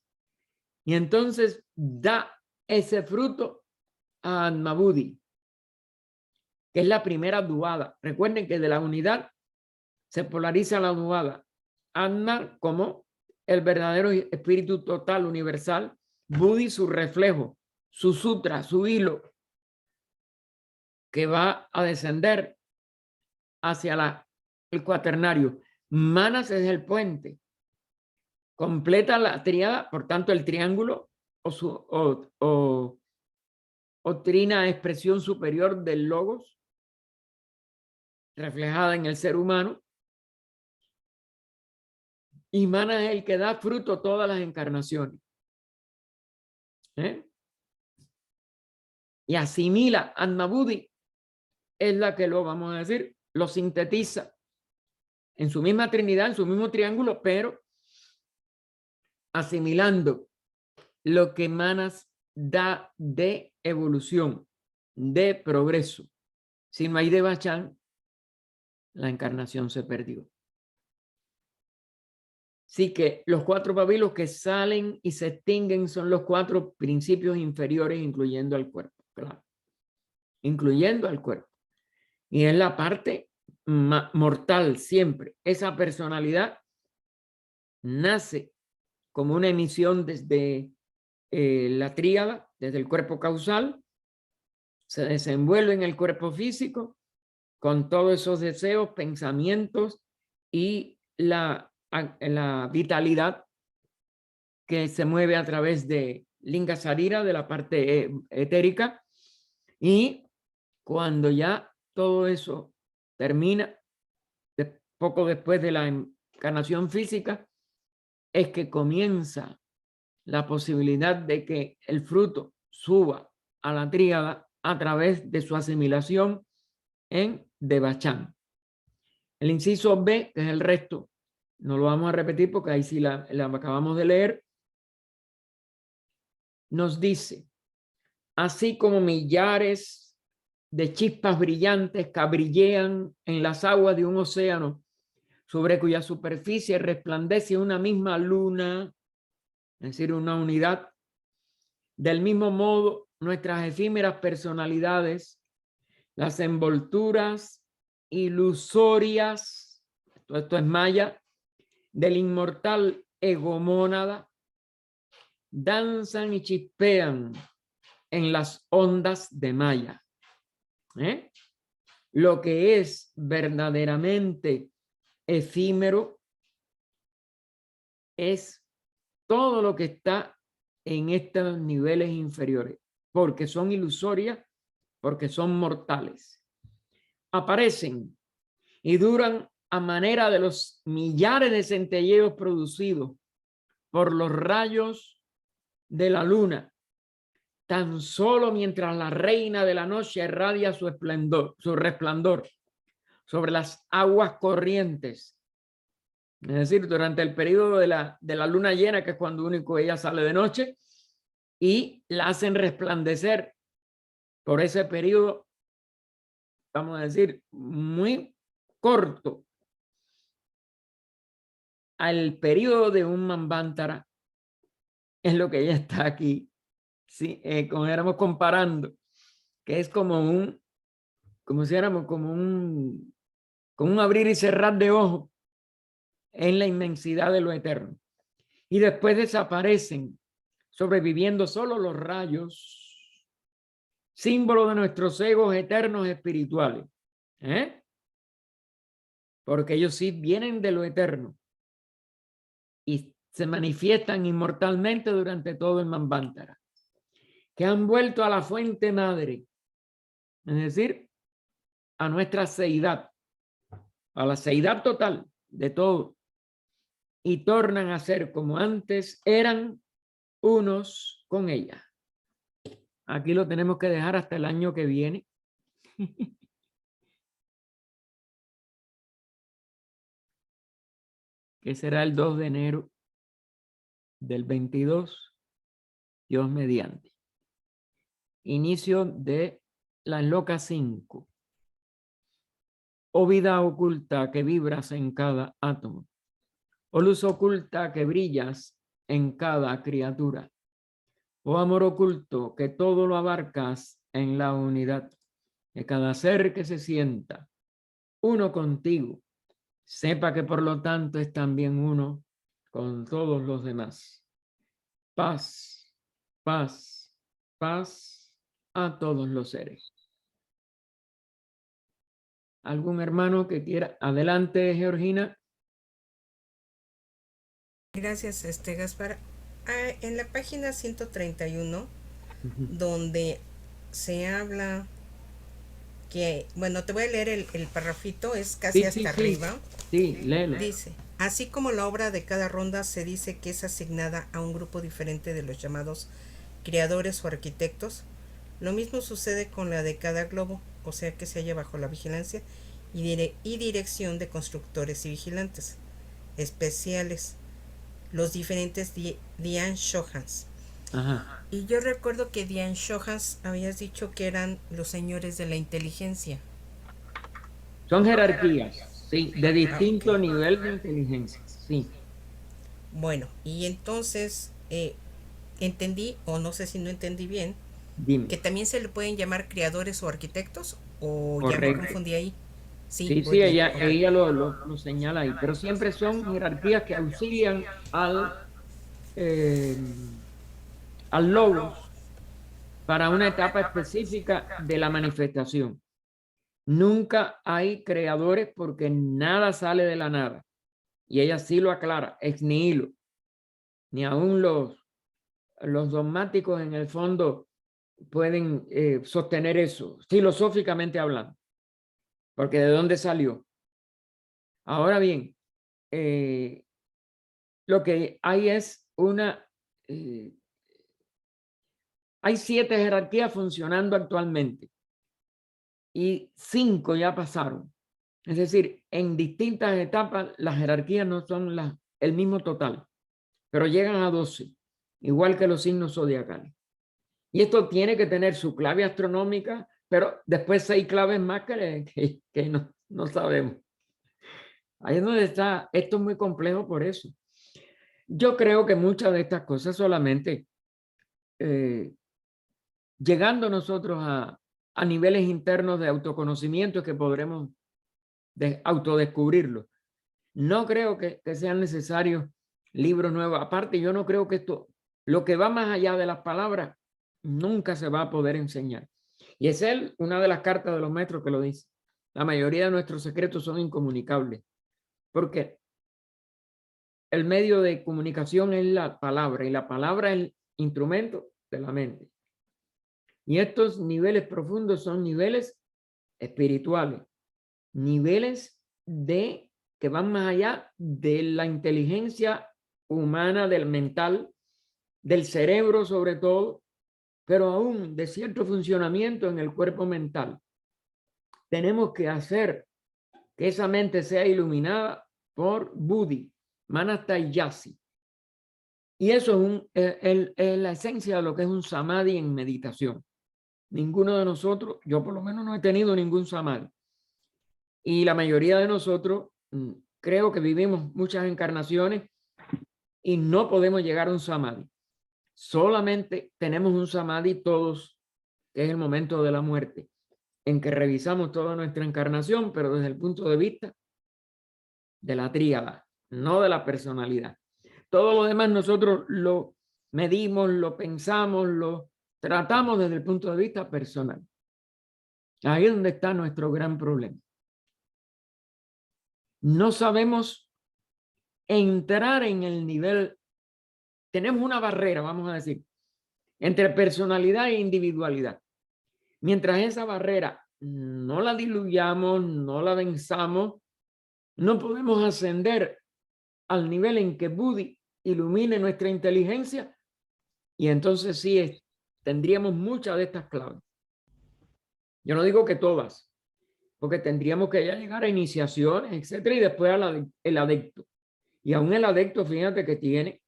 Y entonces da ese fruto a Atma-Buddhi, que es la primera duada. Recuerden que de la unidad se polariza la duada. Atma como el verdadero espíritu total, universal, Buddhi su reflejo, su sutra, su hilo, que va a descender hacia el cuaternario. Manas es el puente. Completa la tríada, por tanto, el triángulo o trina expresión superior del logos, reflejada en el ser humano. Y Mana es el que da fruto todas las encarnaciones. Y asimila Atma-Buddhi, es la que lo vamos a decir, lo sintetiza en su misma trinidad, en su mismo triángulo, pero asimilando lo que Manas da de evolución, de progreso. Si no hay Devachan, la encarnación se perdió. Así que los 4 pabilos que salen y se extinguen son los 4 principios inferiores, incluyendo al cuerpo, claro. Incluyendo al cuerpo. Y es la parte mortal siempre. Esa personalidad nace como una emisión desde la tríada, desde el cuerpo causal, se desenvuelve en el cuerpo físico con todos esos deseos, pensamientos y la vitalidad que se mueve a través de Linga Sarira, de la parte etérica, y cuando ya todo eso termina, poco después de la encarnación física, es que comienza la posibilidad de que el fruto suba a la tríada a través de su asimilación en Devachan. El inciso B, que es el resto, no lo vamos a repetir porque ahí sí la acabamos de leer, nos dice, así como millares de chispas brillantes cabrillean en las aguas de un océano sobre cuya superficie resplandece una misma luna, es decir, una unidad. Del mismo modo, nuestras efímeras personalidades, las envolturas ilusorias, esto es maya, del inmortal egomónada, danzan y chispean en las ondas de Maya. Lo que es verdaderamente efímero es todo lo que está en estos niveles inferiores, porque son ilusorias, porque son mortales. Aparecen y duran a manera de los millares de centelleos producidos por los rayos de la luna, tan solo mientras la reina de la noche irradia su esplendor, su resplandor sobre las aguas corrientes. Es decir, durante el periodo de la luna llena, que es cuando único ella sale de noche, y la hacen resplandecer por ese periodo, vamos a decir, muy corto, al periodo de un Manvantara, es lo que ella está aquí, ¿sí? Como éramos comparando, que es como si éramos como un abrir y cerrar de ojos en la inmensidad de lo eterno. Y después desaparecen, sobreviviendo solo los rayos, símbolo de nuestros egos eternos espirituales. Porque ellos sí vienen de lo eterno y se manifiestan inmortalmente durante todo el Manvantara, que han vuelto a la fuente madre, es decir, a nuestra seidad, a la seidad total de todo, y tornan a ser como antes eran, unos con ella. Aquí lo tenemos que dejar hasta el año que viene. Que será el 2 de enero del 22, Dios mediante. Inicio de la loca 5. Oh vida oculta que vibras en cada átomo. Oh luz oculta que brillas en cada criatura. Oh amor oculto que todo lo abarcas en la unidad. Que cada ser que se sienta uno contigo, sepa que por lo tanto es también uno con todos los demás. Paz, paz, paz a todos los seres. ¿Algún hermano que quiera? Adelante, Georgina. Gracias, Gaspar. En la página 131, Ujú. donde se habla que, bueno, te voy a leer el parrafito, es casi Sí, sí, hasta sí. arriba. Sí, léelo. Dice, así como la obra de cada ronda se dice que es asignada a un grupo diferente de los llamados creadores o arquitectos, lo mismo sucede con la de cada globo, o sea que se halla bajo la vigilancia y dirección de constructores y vigilantes especiales, los diferentes Diane Shohans. Ajá. Y yo recuerdo que Diane Shohans habías dicho que eran los señores de la inteligencia. Son jerarquías, sí, de Ah, distinto ok. nivel de inteligencia. Sí, Bueno, y entonces entendí, o no sé si no entendí bien, que dime. también se le pueden llamar creadores o arquitectos, o ya me Correcto. confundí ahí. Sí, Sí, muy sí, bien. ella lo señala ahí, pero siempre son jerarquías que auxilian eh, al logos para una etapa específica de la manifestación. Nunca hay creadores porque nada sale de la nada. Y ella sí lo aclara, ex nihilo. Ni aún los dogmáticos en el fondo pueden sostener eso, filosóficamente hablando, porque ¿de dónde salió? Ahora bien, eh, lo que hay es eh, hay 7 jerarquías funcionando actualmente y 5 ya pasaron. Es decir, en distintas etapas las jerarquías no son el mismo total, pero llegan a 12, igual que los signos zodiacales. Y esto tiene que tener su clave astronómica, pero después hay claves más que no sabemos. Ahí es donde está, esto es muy complejo por eso. Yo creo que muchas de estas cosas solamente eh, llegando nosotros a niveles internos de autoconocimiento que podremos autodescubrirlo. No creo que sean necesarios libros nuevos. Aparte, yo no creo que esto, lo que va más allá de las palabras, nunca se va a poder enseñar. Y es una de las cartas de los maestros que lo dice. La mayoría de nuestros secretos son incomunicables. Porque el medio de comunicación es la palabra y la palabra es el instrumento de la mente. Y estos niveles profundos son niveles espirituales, niveles que van más allá de la inteligencia humana, del mental, del cerebro sobre todo, pero aún de cierto funcionamiento en el cuerpo mental. Tenemos que hacer que esa mente sea iluminada por Buddhi, Manastayasi. Y eso es la esencia de lo que es un samadhi en meditación. Ninguno de nosotros, yo por lo menos no he tenido ningún samadhi. Y la mayoría de nosotros creo que vivimos muchas encarnaciones y no podemos llegar a un samadhi. Solamente tenemos un samadhi todos, que es el momento de la muerte, en que revisamos toda nuestra encarnación, pero desde el punto de vista de la tríada, no de la personalidad. Todo lo demás nosotros lo medimos, lo pensamos, lo tratamos desde el punto de vista personal. Ahí es donde está nuestro gran problema. No sabemos entrar en el nivel, tenemos una barrera, vamos a decir, entre personalidad e individualidad. Mientras esa barrera no la diluyamos, no la venzamos, no podemos ascender al nivel en que Buddhi ilumine nuestra inteligencia y entonces sí tendríamos muchas de estas claves. Yo no digo que todas, porque tendríamos que ya llegar a iniciaciones, etcétera, y después el adepto. Y aún el adepto, fíjate que tiene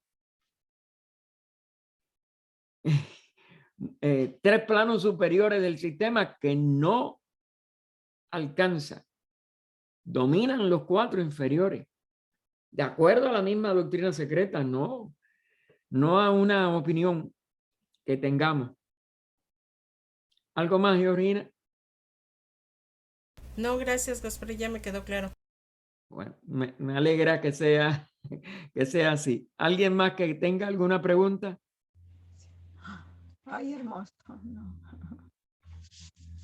3 planos superiores del sistema que no alcanza. Dominan los 4 inferiores. De acuerdo a la misma doctrina secreta, no a una opinión que tengamos. ¿Algo más, Georgina? No, gracias, Gaspar, ya me quedó claro. Bueno, me alegra que sea, que sea así. ¿Alguien más que tenga alguna pregunta? Ay, hermoso. No.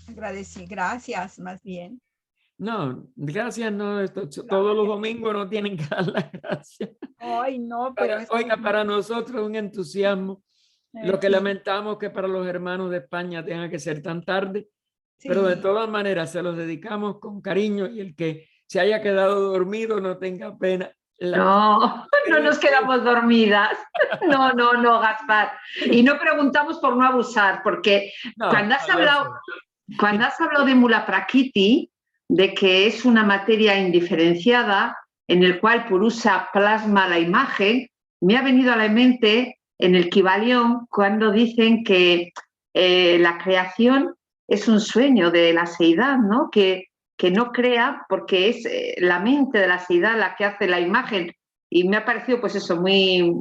Agradecí, gracias, más bien. No, gracias, no, todos los Gracias. domingos no tienen que dar las gracias. Ay, no, pero es Oiga, que para nosotros un entusiasmo. Lo que sí, lamentamos que para los hermanos de España tenga que ser tan tarde, pero de sí. todas maneras se los dedicamos con cariño y el que se haya quedado dormido no tenga pena. No, no nos quedamos dormidas. No, no, no, Gaspar. Y no preguntamos por no abusar, porque No, cuando has hablado de Mula Prakriti, de que es una materia indiferenciada en el cual Purusa plasma la imagen, me ha venido a la mente en el Kybalión cuando dicen que la creación es un sueño de la seidad, ¿no? Que no crea porque es la mente de la seidad la que hace la imagen. Y me ha parecido, pues eso, muy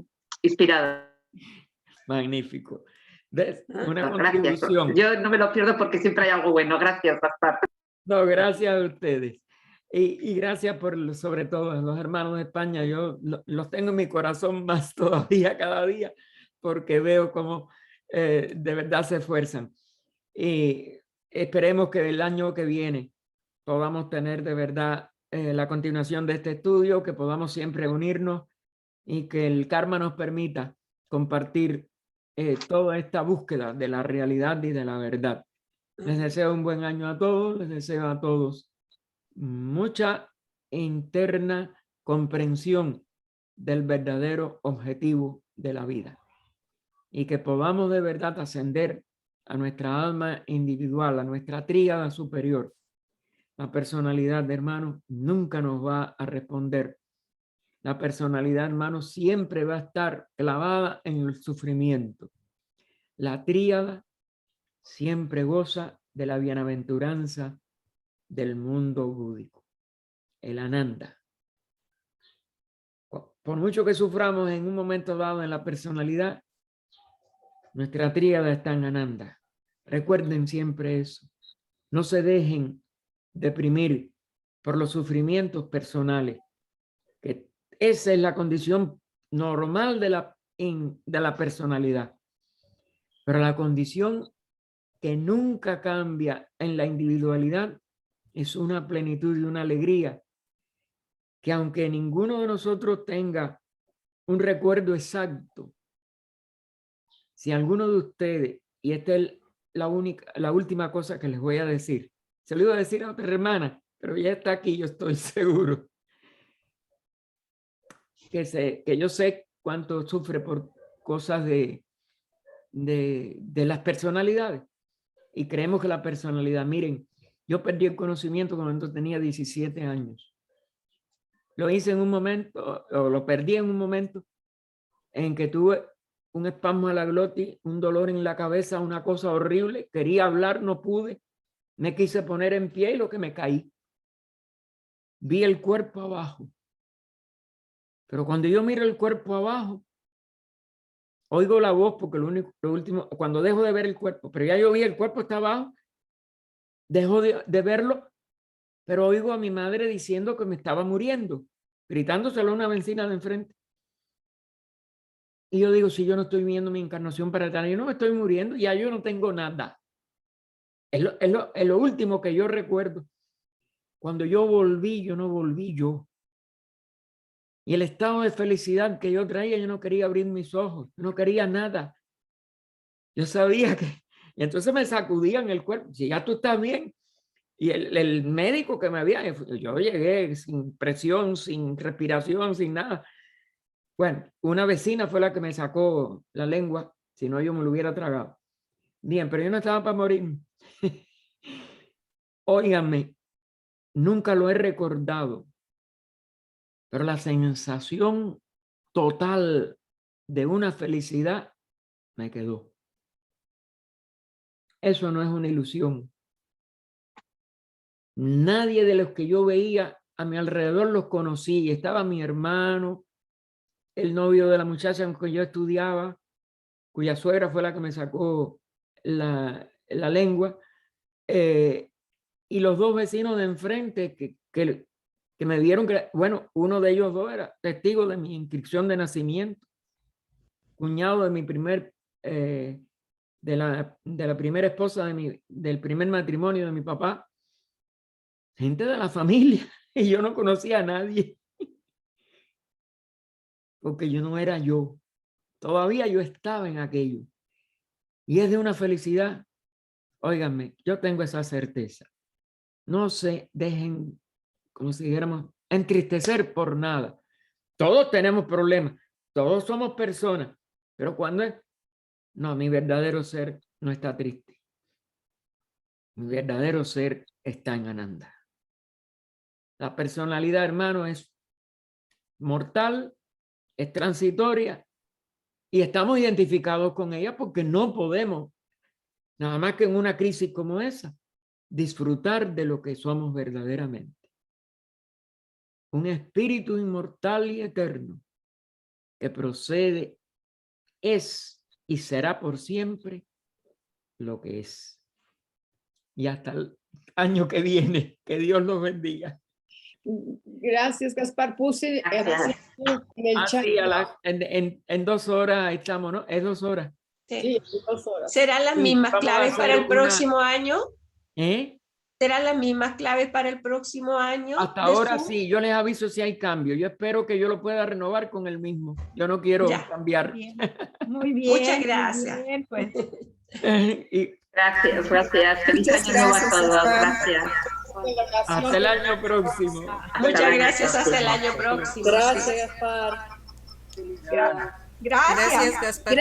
inspirado. magnífico. Una Gracias. contribución. Yo no me lo pierdo porque siempre hay algo bueno. Gracias, Gaspar. No, gracias a ustedes. Y gracias por, sobre todo, a los hermanos de España. Yo los tengo en mi corazón más todavía cada día porque veo cómo de verdad se esfuerzan. Y esperemos que el año que viene podamos tener de verdad la continuación de este estudio, que podamos siempre unirnos y que el karma nos permita compartir toda esta búsqueda de la realidad y de la verdad. Les deseo un buen año a todos, les deseo a todos mucha interna comprensión del verdadero objetivo de la vida y que podamos de verdad ascender a nuestra alma individual, a nuestra tríada superior. La personalidad, hermano, nunca nos va a responder. La personalidad, hermano, siempre va a estar clavada en el sufrimiento. La tríada siempre goza de la bienaventuranza del mundo búdico, el Ananda. Por mucho que suframos en un momento dado en la personalidad, nuestra tríada está en Ananda. Recuerden siempre eso. No se dejen deprimir por los sufrimientos personales, que esa es la condición normal de la personalidad. Pero la condición que nunca cambia en la individualidad es una plenitud y una alegría que aunque ninguno de nosotros tenga un recuerdo exacto, si alguno de ustedes, y esta es la última cosa que les voy a decir, se lo iba a decir a otra hermana, pero ya está aquí, yo estoy seguro, que yo sé cuánto sufre por cosas de las personalidades, y creemos que la personalidad, miren, yo perdí el conocimiento cuando tenía 17 años. Lo hice en un momento, o lo perdí en un momento en que tuve un espasmo a la glotis, un dolor en la cabeza, una cosa horrible. Quería hablar, no pude. Me quise poner en pie y lo que me caí. Vi el cuerpo abajo. Pero cuando yo miro el cuerpo abajo, oigo la voz porque lo último, cuando dejo de ver el cuerpo, pero ya yo vi el cuerpo está abajo, dejo de verlo, pero oigo a mi madre diciendo que me estaba muriendo, gritándoselo a una vecina de enfrente. Y yo digo, si yo no estoy viendo mi encarnación para tal, yo no me estoy muriendo, ya yo no tengo nada. Es lo último que yo recuerdo. Cuando yo volví, yo no volví yo. Y el estado de felicidad que yo traía, yo no quería abrir mis ojos, no quería nada. Yo sabía que... Y entonces me sacudían el cuerpo. Si ya tú estás bien. Y el médico que me había... Yo llegué sin presión, sin respiración, sin nada. Bueno, una vecina fue la que me sacó la lengua, si no yo me lo hubiera tragado. Bien, pero yo no estaba para morir. Óiganme, nunca lo he recordado, pero la sensación total de una felicidad me quedó. Eso no es una ilusión. Nadie de los que yo veía a mi alrededor los conocí. Estaba mi hermano, el novio de la muchacha con que yo estudiaba, cuya suegra fue la que me sacó la lengua, y los dos vecinos de enfrente que que me vieron que, bueno, uno de ellos dos era testigo de mi inscripción de nacimiento, cuñado de mi de la primera esposa del primer matrimonio de mi papá, gente de la familia, y yo no conocía a nadie, porque yo no era yo, todavía yo estaba en aquello, y es de una felicidad. Óiganme, yo tengo esa certeza, no se dejen, como si dijéramos, entristecer por nada. Todos tenemos problemas, todos somos personas, pero cuando es, no, mi verdadero ser no está triste. Mi verdadero ser está en Ananda. La personalidad, hermano, es mortal, es transitoria y estamos identificados con ella porque no podemos, nada más que en una crisis como esa, disfrutar de lo que somos verdaderamente. Un espíritu inmortal y eterno que procede, es y será por siempre lo que es. Y hasta el año que viene, que Dios los bendiga. Gracias, Gaspar. Puse Gracias. en el chat. Así en 2 horas ahí estamos, ¿no? Es 2 horas. Sí, 2 horas. ¿Serán las Sí, mismas vamos a claves hacer para el una- próximo año? ¿Eh? ¿Serán las mismas claves para el próximo año? Hasta de ahora Zoom? sí, yo les aviso si hay cambio. Yo espero que yo lo pueda renovar con el mismo. Yo no quiero Ya. cambiar. Bien. Muy bien. Muchas muy gracias. bien, pues. Y Gracias, gracias. Feliz Muchas año nuevo a gracias, todos. Gaspar. Gracias. hasta el año próximo. Muchas gracias. Hasta el año próximo. Gracias, Gaspar. Gracias. Gracias, Gaspar.